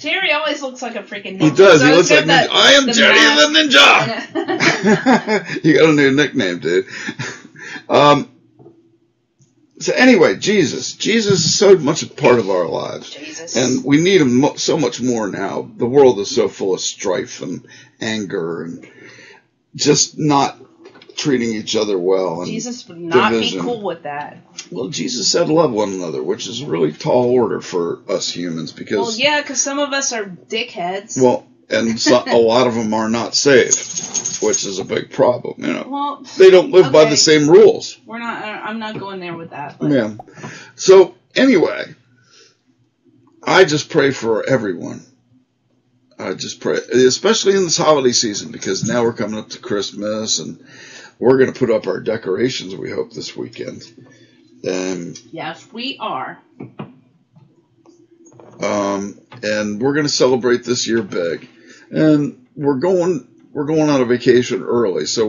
Jerry always looks like a freaking ninja. He does. So He looks like that, ninja. I am Jerry the Ninja. You got a new nickname, dude. So anyway, Jesus is so much a part of our lives. Jesus. And we need him so much more now. The world is so full of strife and anger and just not treating each other well. And Jesus would not division. be cool with that. Well, Jesus said love one another, which is a really tall order for us humans because... Well, yeah, because some of us are dickheads. Well, and a lot of them are not saved, which is a big problem, you know. Well, they don't live by the same rules. We're not. I'm not going there with that. But. Yeah. So anyway, I just pray for everyone. I just pray, especially in this holiday season, because now we're coming up to Christmas, and we're going to put up our decorations, we hope, this weekend. and we're going to celebrate this year big. And we're going on a vacation early, so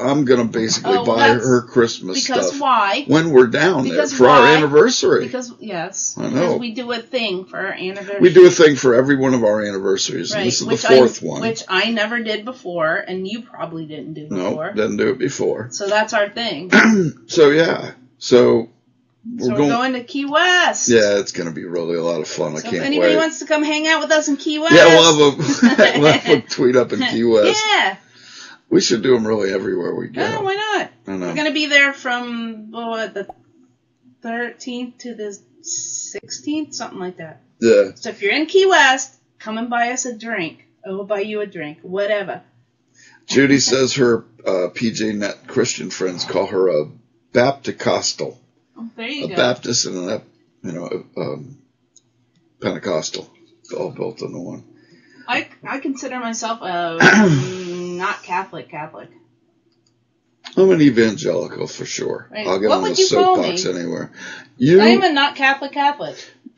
I'm going to basically buy her Christmas stuff. Because why? When we're down there for our anniversary. Yes. I know. Because we do a thing for our anniversary. We do a thing for every one of our anniversaries. Right. And this is the fourth one. Which I never did before, and you probably didn't do before. No, didn't do it before. So that's our thing. So, yeah. So we're going to Key West. Yeah, it's going to be really a lot of fun. I can't wait. If anybody wants to come hang out with us in Key West. Yeah, we'll have a tweet up in Key West. Yeah. We should do them really everywhere we go. Yeah, why not? I know. We're going to be there from, the 13th to the 16th, something like that. Yeah. So if you're in Key West, come and buy us a drink. I will buy you a drink, whatever. Judy says her PJ Net Christian friends call her a Baptist-costal. Oh, there you go. A Baptist and a Pentecostal. It's all built into one. I consider myself a not Catholic. I'm an evangelical for sure. Right. I'll get What on would the you call soapbox me? anywhere. I'm a not Catholic.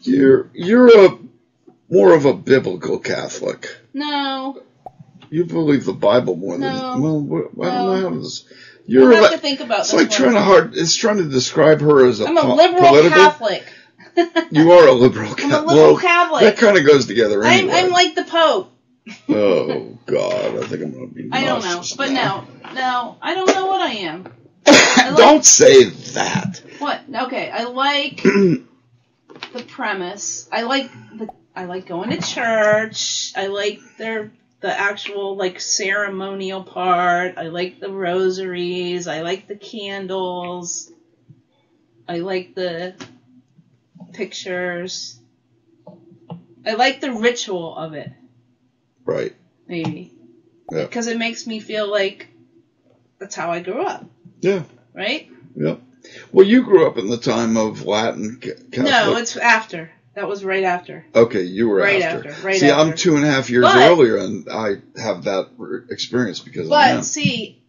You're a more of a biblical Catholic. No. You believe the Bible more than I don't know how this. You'll have to think about it's like trying to describe her as I'm a liberal Catholic. You are a liberal Catholic. I'm a liberal Catholic. That kind of goes together anyway. I'm like the Pope. Oh, God. I think I'm going to be I don't know. But no, I don't know what I am. Don't say that. What? Okay, I like the premise. I like going to church. I like the actual ceremonial part. I like the rosaries. I like the candles. I like the pictures. I like the ritual of it. Right. Maybe. Yeah. Because it makes me feel like that's how I grew up. Yeah. Right? Yeah. Well, you grew up in the time of Latin Catholic. No, it's after. That was right after. Okay, you were after. See, I'm 2.5 years earlier, and I have that experience because of that. But, see,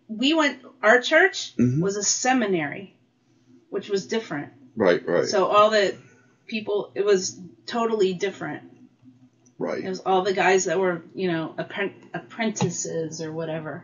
our church was a seminary, which was different. Right. So all the people, it was totally different. Right. It was all the guys that were, apprentices or whatever.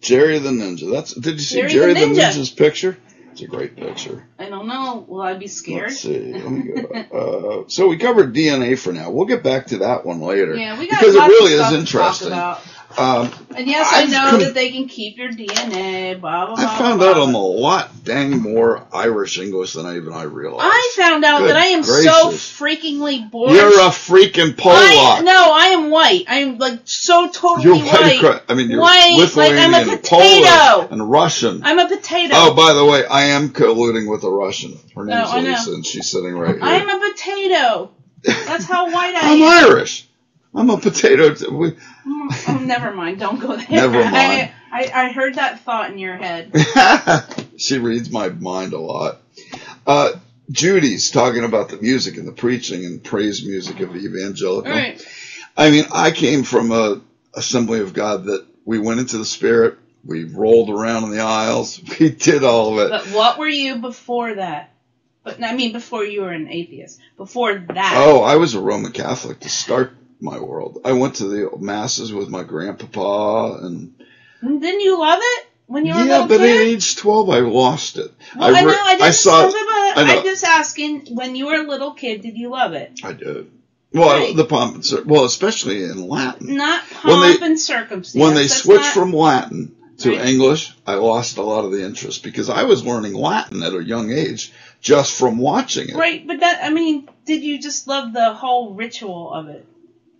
Jerry the Ninja. Did you see Jerry the Ninja's picture? It's a great picture. I don't know. Will I be scared? Let's see. Let me go. So we covered DNA for now. We'll get back to that one later. Yeah, we got because lots it really of stuff is interesting. To talk about. And yes, I know that they can keep your DNA, blah, blah, blah. I found out I'm a lot dang more Irish English than even I realized. I found out that I am so freakingly bored. You're a freaking Polak. I am white. I am so totally white. You're white, Lithuanian, I'm a potato. Polish, and Russian. I'm a potato. Oh, by the way, I am colluding with a Russian. Her name's Lisa, and she's sitting right here. I am a potato. That's how white I am. I'm Irish. I'm a potato. Oh, never mind. Don't go there. Never mind. I heard that thought in your head. She reads my mind a lot. Judy's talking about the music and the preaching and praise music of evangelical. Right. I mean, I came from a Assembly of God that we went into the Spirit, we rolled around in the aisles, we did all of it. But what were you before that? Before you were an atheist. Before that. Oh, I was a Roman Catholic to start my world. I went to the masses with my grandpapa, and didn't you love it when you were a little but kid? at age 12 I lost it. Well, I'm just asking, when you were a little kid, did you love it? I did. Well, the pomp and especially in Latin. Not pomp and circumstance. When they switched from Latin to English, I lost a lot of the interest because I was learning Latin at a young age just from watching it. Right, but did you just love the whole ritual of it?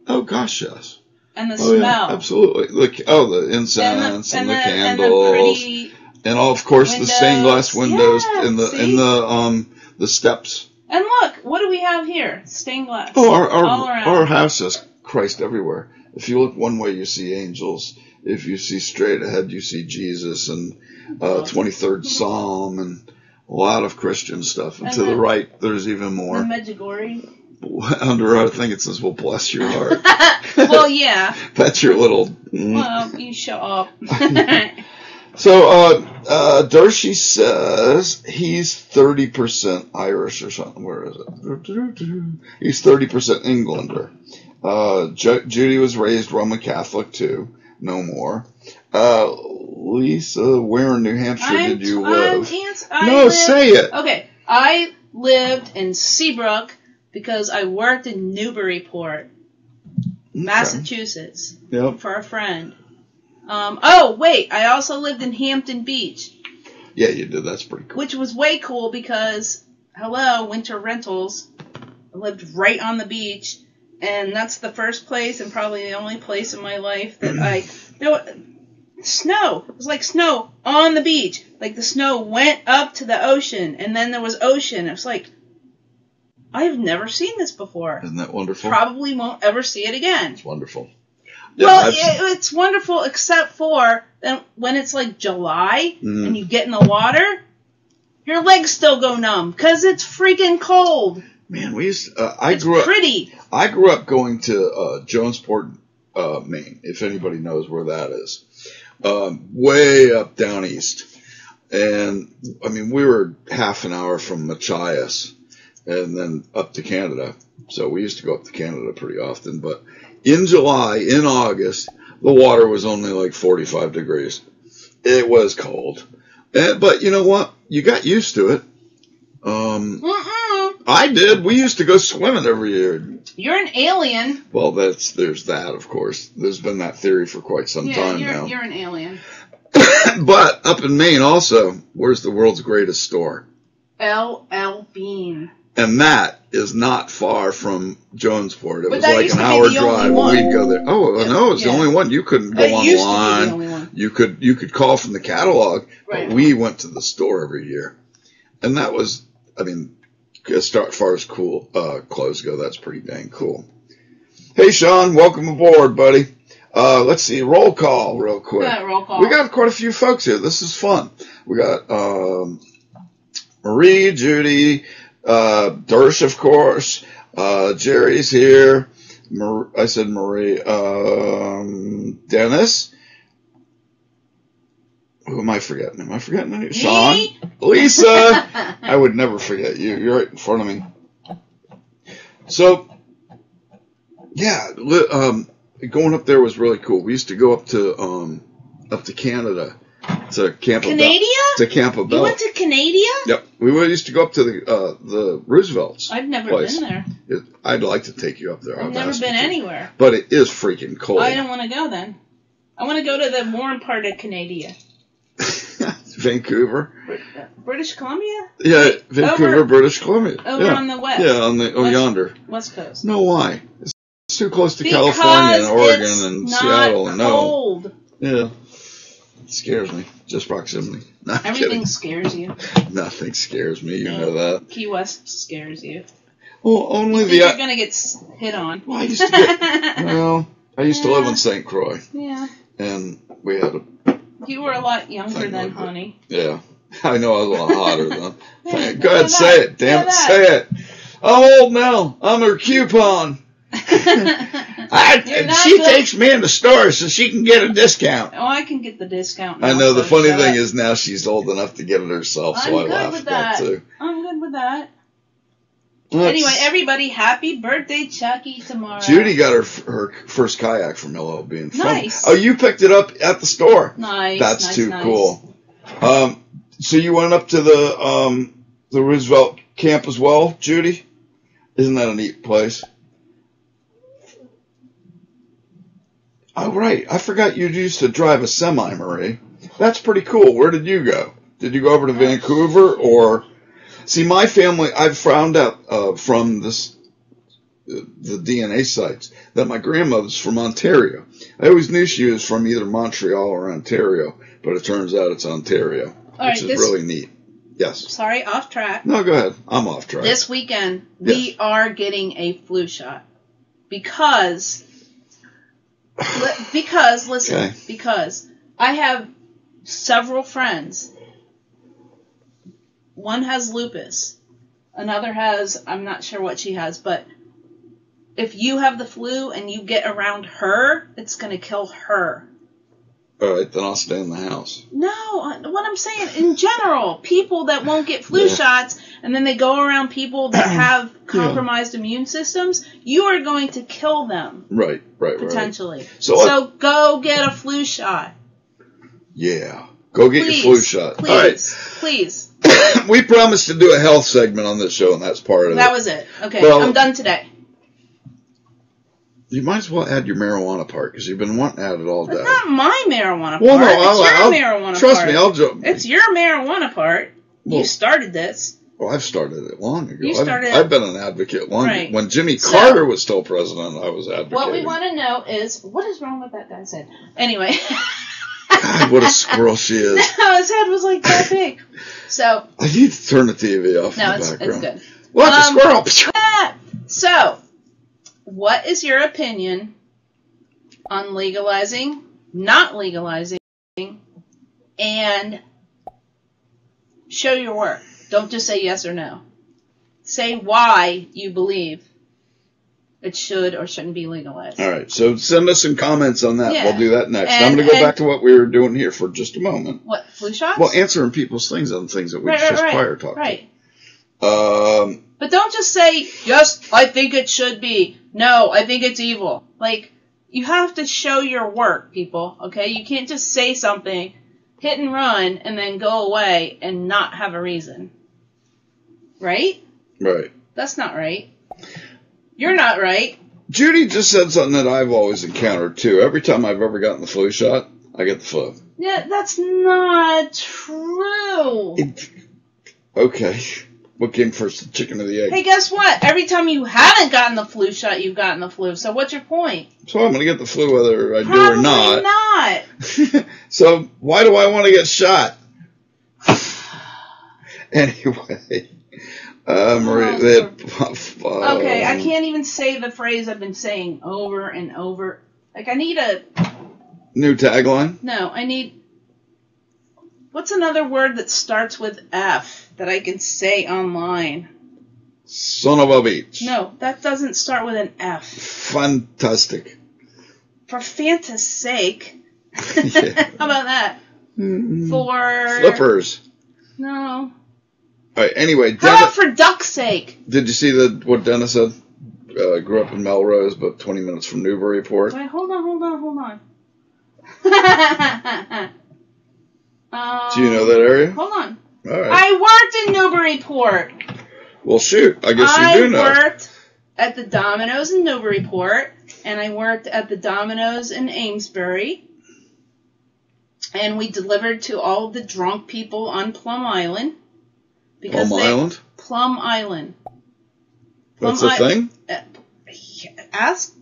Oh, gosh, yes. And the smell. Yeah, absolutely. The incense and the candles. And of course, windows. The stained glass windows in the steps. And look, what do we have here? Stained glass. Oh, all around. Our house has Christ everywhere. If you look one way, you see angels. If you see straight ahead, you see Jesus and 23rd Psalm and a lot of Christian stuff. And to the right, there's even more. The Medjugorje. Under our thing, it says, "Well, bless your heart." Well, yeah. That's your little. Well, you show up. So, Dershie says he's 30% Irish or something. Where is it? He's 30% Englander. Judy was raised Roman Catholic too. No more. Lisa, where in New Hampshire did you live? Say it. Okay, I lived in Seabrook because I worked in Newburyport, Massachusetts, for a friend. I also lived in Hampton Beach. Yeah, you did. That's pretty cool. Which was way cool because, winter rentals. I lived right on the beach, and that's the first place and probably the only place in my life that snow. It was like snow on the beach. Like the snow went up to the ocean, and then there was ocean. It was like, I have never seen this before. Isn't that wonderful? Probably won't ever see it again. It's wonderful. Yeah, it's wonderful except for when it's like July and you get in the water, your legs still go numb because it's freaking cold. Man, I grew up going to Jonesport, Maine, if anybody knows where that is. Way up down east. And, I mean, we were half an hour from Machias and then up to Canada. So we used to go up to Canada pretty often. But in July, in August, the water was only like 45 degrees. It was cold. But you know what? You got used to it. I did. We used to go swimming every year. You're an alien. Well, there's that, of course. There's been that theory for quite some time now. You're an alien. But up in Maine also, where's the world's greatest store? L.L. Bean. And that is not far from Jonesport. It was like an hour drive. We'd go there. Oh, yeah, no, it's the only one. You couldn't go online. Used to be the only one. You could call from the catalog. Right. But we went to the store every year. And that was, I mean, as far as clothes go, that's pretty dang cool. Hey, Sean, welcome aboard, buddy. Let's see, roll call real quick. Yeah, roll call. We got quite a few folks here. This is fun. We got Marie, Judy, Dersh, of course. Jerry's here. I said Marie. Dennis. Who am I forgetting? Am I forgetting any? Sean? Lisa! I would never forget you. You're right in front of me. So, yeah, going up there was really cool. We used to go up to Canada, to Camp Cabell. You went to Canada? Yep. We used to go up to the Roosevelt's. I've never place. been there. I'd like to take you up there. I've never been anywhere. But it is freaking cold. I don't want to go then. I want to go to the warm part of Canada. Vancouver. British Columbia? Yeah, Vancouver, British Columbia. Over on the west. Yeah, on the yonder. West Coast. No, why? It's too close to California and Oregon and Seattle. It's not cold. Yeah. It scares me. Just proximity. Everything scares you. Nothing scares me. You know that. Key West scares you. Well, only you're going to get hit on. Well, I used to live in St. Croix. Yeah. And we had You were a lot younger then, honey. Yeah. I know I was a lot hotter then. Go ahead, say it. Damn it, say it. I'm old now. I'm her coupon. She takes me in the store so she can get a discount. Oh, I can get the discount now. I know. The funny thing is now she's old enough to get it herself, so I laugh at that too. I'm good with that. Anyway, everybody, happy birthday, Chucky, tomorrow. Judy got her first kayak from LL Bean. Nice. Oh, you picked it up at the store. Nice. That's too cool. So you went up to the Roosevelt camp as well, Judy? Isn't that a neat place? Oh, right. I forgot you used to drive a semi, Marie. That's pretty cool. Where did you go? Did you go over to Vancouver or... See, my family, I've found out from the DNA sites that my grandmother's from Ontario. I always knew she was from either Montreal or Ontario, but it turns out it's Ontario, which is really neat. Yes. Sorry, off track. No, go ahead. I'm off track. This weekend, we are getting a flu shot because I have several friends. One has lupus. Another has, I'm not sure what she has, but if you have the flu and you get around her, it's going to kill her. All right, then I'll stay in the house. No, what I'm saying, in general, people that won't get flu shots and then they go around people that have compromised immune systems, you are going to kill them. Right. Potentially. Right. So go get a flu shot. Yeah. Go get your flu shot. Please. All right. Please. We promised to do a health segment on this show, and that's part of it. That was it. Okay, well, I'm done today. You might as well add your marijuana part, because you've been wanting to add it all day. It's not my marijuana part. Well, no, it's your marijuana trust part. me, I'll joke. It's your marijuana part. Well, you started this. Well, I've started it long ago. I've been an advocate long. Right. When Jimmy Carter was still president, I was advocating. What we want to know is, what is wrong with that guy's head? Anyway. God, what a squirrel she is. No, his head was like that big. So. I need to turn the TV off in the background. No, it's good. What, the squirrel? So, what is your opinion on legalizing, not legalizing, and show your work? Don't just say yes or no. Say why you believe it should or shouldn't be legalized. All right, so send us some comments on that. Yeah. We'll do that next. I'm going to go back to what we were doing here for just a moment. What, flu shots? Well, answering people's things on things that we just prior talked Right. about. But don't just say, yes, I think it should be. No, I think it's evil. Like, you have to show your work, people, okay? You can't just say something, hit and run, and then go away and not have a reason. Right? Right. That's not right. You're not right. Judy just said something that I've always encountered, too. Every time I've ever gotten the flu shot, I get the flu. Yeah, that's not true. Okay. What came first, the chicken or the egg? Hey, guess what? Every time you haven't gotten the flu shot, you've gotten the flu. So what's your point? So I'm going to get the flu whether I do or not. Probably not. So why do I want to get shot? Anyway. Maria, okay, I can't even say the phrase I've been saying over and over. Like, I need a... New tagline? No, I need... What's another word that starts with F that I can say online? Son of a bitch. No, that doesn't start with an F. Fantastic. For Fanta's sake. Yeah. How about that? For... Flippers. No. All right, anyway. How about for duck's sake? Did you see what Dennis said? Grew up in Melrose, about 20 minutes from Newburyport. Wait, hold on. Do you know that area? Hold on. All right. I worked in Newburyport. Well, shoot. I guess you do know. I worked at the Domino's in Newburyport, and I worked at the Domino's in Amesbury, and we delivered to all the drunk people on Plum Island. Plum Island? Plum Island. That's a thing? Ask?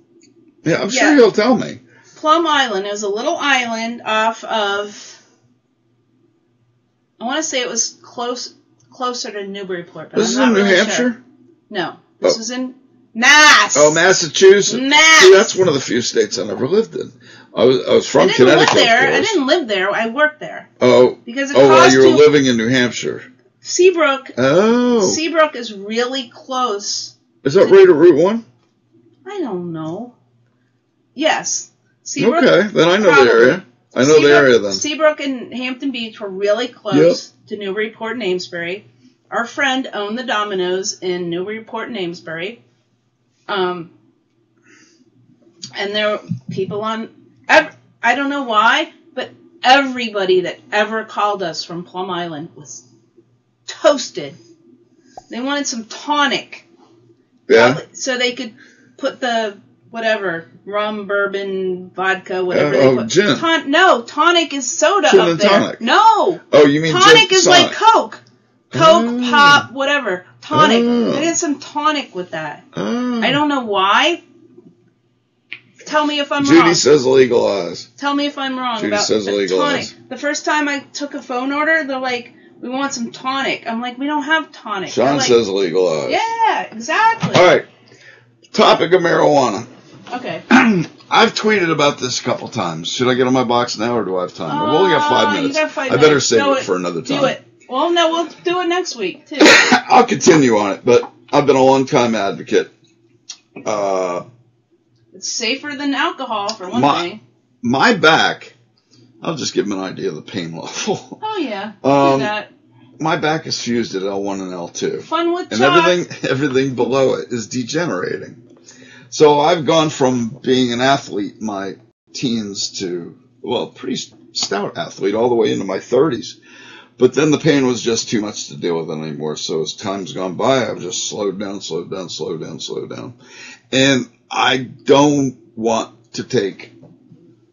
Yeah, I'm sure you'll tell me. Plum Island. It was a little island off of... I want to say it was closer to Newburyport. But this is in New Hampshire? Sure. No. This was in Mass. Oh, Massachusetts. Mass. See, that's one of the few states I never lived in. I was from Connecticut. I didn't live there. I worked there. Oh. Because while you were living in New Hampshire. Seabrook. Oh. Seabrook is really close. Is that right at Route 1? I don't know. Yes. Seabrook. Okay, then I know the area. I know the area then. Seabrook and Hampton Beach were really close to Newburyport and Amesbury. Our friend owned the Domino's in Newburyport and Amesbury. And there were people on... I don't know why, but everybody that ever called us from Plum Island was toasted. They wanted some tonic. Yeah. So they could put the... whatever, rum, bourbon, vodka, whatever they put. Gin. Tonic is soda gin up and there. Tonic. No. Oh, you mean tonic gin, is like Coke. Coke, pop, whatever. Tonic. Oh. I did some tonic with that. Oh. I don't know why. Tell me if I'm Judy wrong. Judy says legalize. Tell me if I'm wrong Judy about says the legalize. tonic. The first time I took a phone order, they're like, we want some tonic. I'm like, we don't have tonic. Sean says legalize. Yeah, exactly. All right. Topic of marijuana. Okay. I've tweeted about this a couple times. Should I get on my box now, or do I have time? We've only got 5 minutes. You got 5 I better minutes. save it for another time. Do it. Well, no, we'll do it next week, too. I'll continue on it, but I've been a long-time advocate. It's safer than alcohol, for one thing. My back, I'll just give them an idea of the pain level. Oh, yeah. Do that. My back is fused at L1 and L2. Fun with and chalk. everything below it is degenerating. So I've gone from being an athlete in my teens to, pretty stout athlete all the way into my 30s. But then the pain was just too much to deal with anymore. So as time's gone by, I've just slowed down. And I don't want to take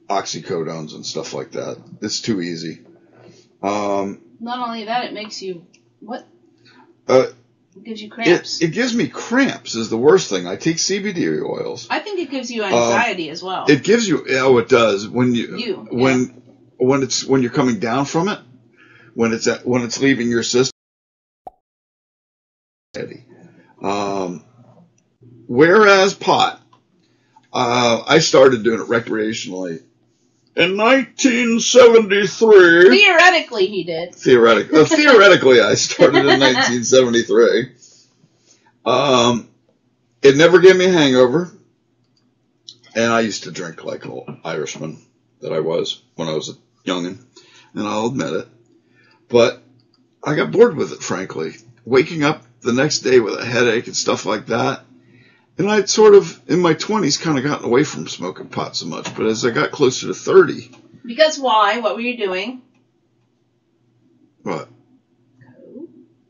oxycodones and stuff like that. It's too easy. Not only that, it makes you, what? It gives you cramps. It gives me cramps is the worst thing. I take CBD oils. I think it gives you anxiety as well. It gives you, it does. When you're coming down from it, when it's leaving your system. Whereas pot, I started doing it recreationally in 1973. Theoretically, he did. Theoretically, I started in 1973. It never gave me a hangover, and I used to drink like an Irishman that I was when I was a youngin', and I'll admit it. But I got bored with it, frankly. Waking up the next day with a headache and stuff like that. And I'd sort of, in my 20s, kind of gotten away from smoking pot so much. But as I got closer to 30... Because why? What were you doing? What?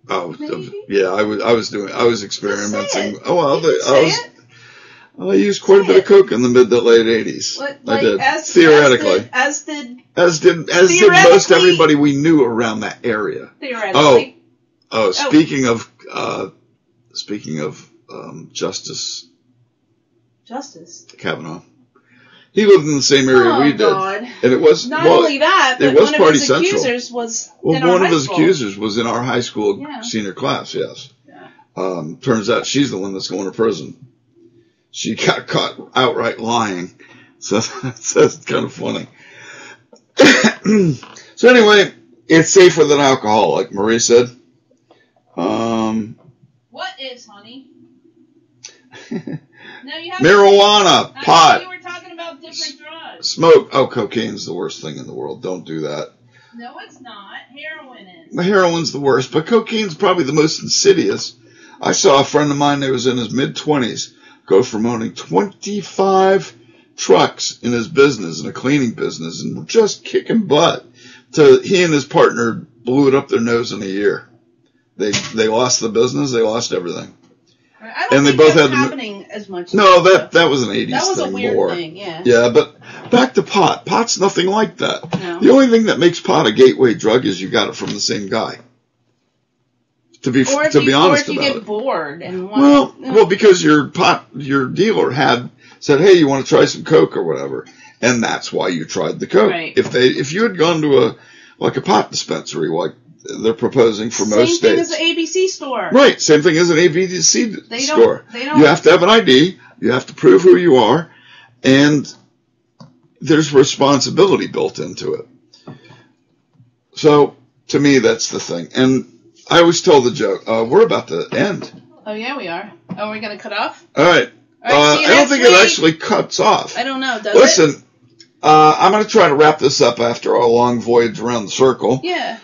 Coke? Maybe? Yeah, I was experimenting. I used quite a bit of coke in the mid to late 80s. I did. Theoretically. As did most everybody we knew around that area. Theoretically. Speaking of Justice Kavanaugh. He lived in the same area we did. God. And it was not only that, but it was one Party of his Central. accusers was one of his accusers was in our high school senior class, yes. Yeah. Turns out she's the one that's going to prison. She got caught outright lying. So that's kind of funny. So anyway, it's safer than alcohol, like Marie said. What is, honey? No, you have marijuana, pot. You were talking about different drugs. Smoke. Oh, cocaine's the worst thing in the world. Don't do that. No, it's not. Heroin is. Heroin's the worst, but cocaine's probably the most insidious. I saw a friend of mine that was in his mid-20s go from owning 25 trucks in his business, in a cleaning business, and just kicking butt, to he and his partner blew it up their nose in a year. They lost the business. They lost everything. I don't think that's happening as much. No, that was an 80s thing. That was a weird thing, yeah. Yeah, but back to pot. Pot's nothing like that. No. The only thing that makes pot a gateway drug is you got it from the same guy. To be honest about it. Or if you get bored and well, because your dealer said, hey, you want to try some Coke or whatever, and that's why you tried the Coke. Right. If you had gone to a pot dispensary like they're proposing for most states. Same thing as an ABC store. Right, same thing as an ABC store. You have to have an ID, you have to prove who you are, and there's responsibility built into it. So, to me, that's the thing. And I always tell the joke, we're about to end. Oh, yeah, we are. Oh, we're going to cut off? All right. I don't think it actually cuts off. I don't know, does Listen, I'm going to try to wrap this up after our long voyage around the circle. Yeah.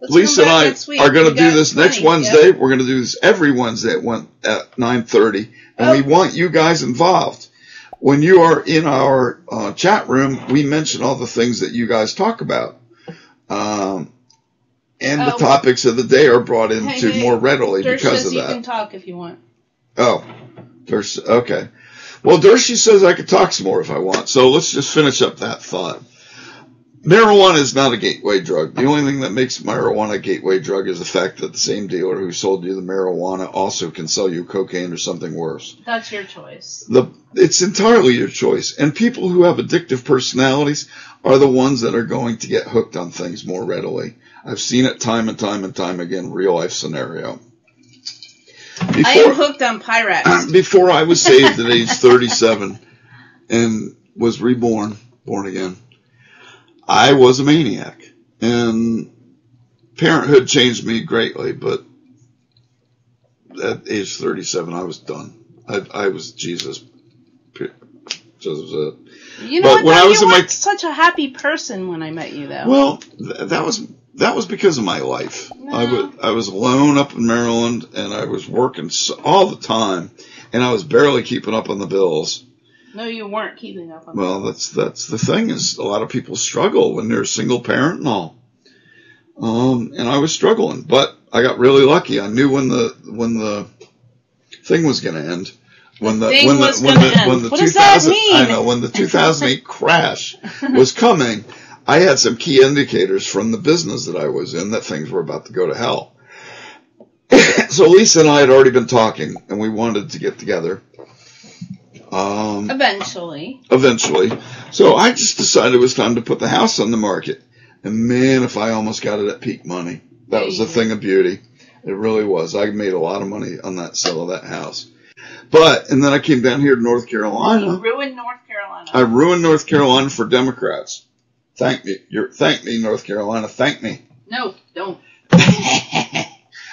Lisa and I are going to do this next Wednesday. Yep. We're going to do this every Wednesday at 9:30, and we want you guys involved. When you are in our chat room, we mention all the things that you guys talk about. And the topics of the day are brought into more readily because of that. You can talk if you want. Oh, okay. Well, Dershie says I could talk some more if I want, so let's just finish up that thought. Marijuana is not a gateway drug. The only thing that makes marijuana a gateway drug is the fact that the same dealer who sold you the marijuana also can sell you cocaine or something worse. That's your choice. It's entirely your choice. And people who have addictive personalities are the ones that are going to get hooked on things more readily. I've seen it time and time and time again, real life scenario. I am hooked on Pyrex. Before I was saved at age 37 and was born again, I was a maniac. And parenthood changed me greatly, but at age 37, I was done. I was Jesus. Just was it. You know, but when I was you weren't such a happy person when I met you, though. Well, that was because of my life. No. I was alone up in Maryland, and I was working all the time, and I was barely keeping up on the bills. No, you weren't keeping up on the bills. Well, that's the thing, is a lot of people struggle when they're a single parent and all. And I was struggling, but I got really lucky. I knew when the thing was going to end. When the 2008 crash was coming, I had some key indicators from the business that I was in that things were about to go to hell. So Lisa and I had already been talking, and we wanted to get together. Eventually. So I just decided it was time to put the house on the market. And man, if I almost got it at peak money. That was a thing of beauty. It really was. I made a lot of money on that sale of that house. And then I came down here to North Carolina. You ruined North Carolina. I ruined North Carolina for Democrats. Thank me. Thank me, North Carolina. Thank me. No, don't.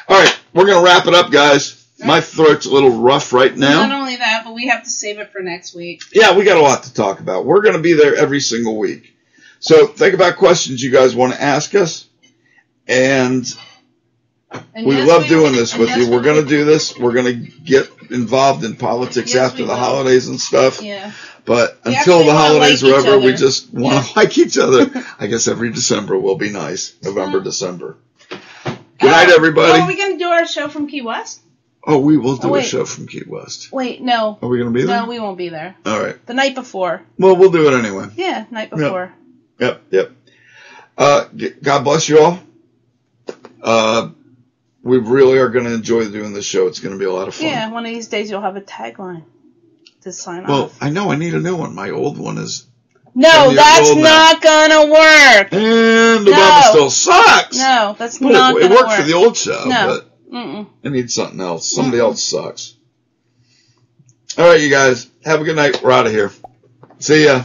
All right, we're going to wrap it up, guys. Right. My throat's a little rough right now. Not only that, but we have to save it for next week. Yeah, we got a lot to talk about. We're going to be there every single week. So think about questions you guys want to ask us. And we love doing this with you. We're going to do this. We're going to get involved in politics after the holidays and stuff. Yeah. But until the holidays are over, we just want to like each other. I guess every December will be nice. November, December. Good night, everybody. Are we going to do our show from Key West? Oh, we will do a show from Key West. Wait, no. Are we going to be there? No, we won't be there. All right. The night before. Well, we'll do it anyway. Yeah, night before. Yep. God bless you all. We really are going to enjoy doing this show. It's going to be a lot of fun. Yeah, one of these days you'll have a tagline to sign off. Well, I know. I need a new one. My old one is... No, that's not going to work. And the Obama still sucks. No, that's not going to work. It worked for the old show, but I need something else. Somebody else sucks. All right, you guys. Have a good night. We're out of here. See ya.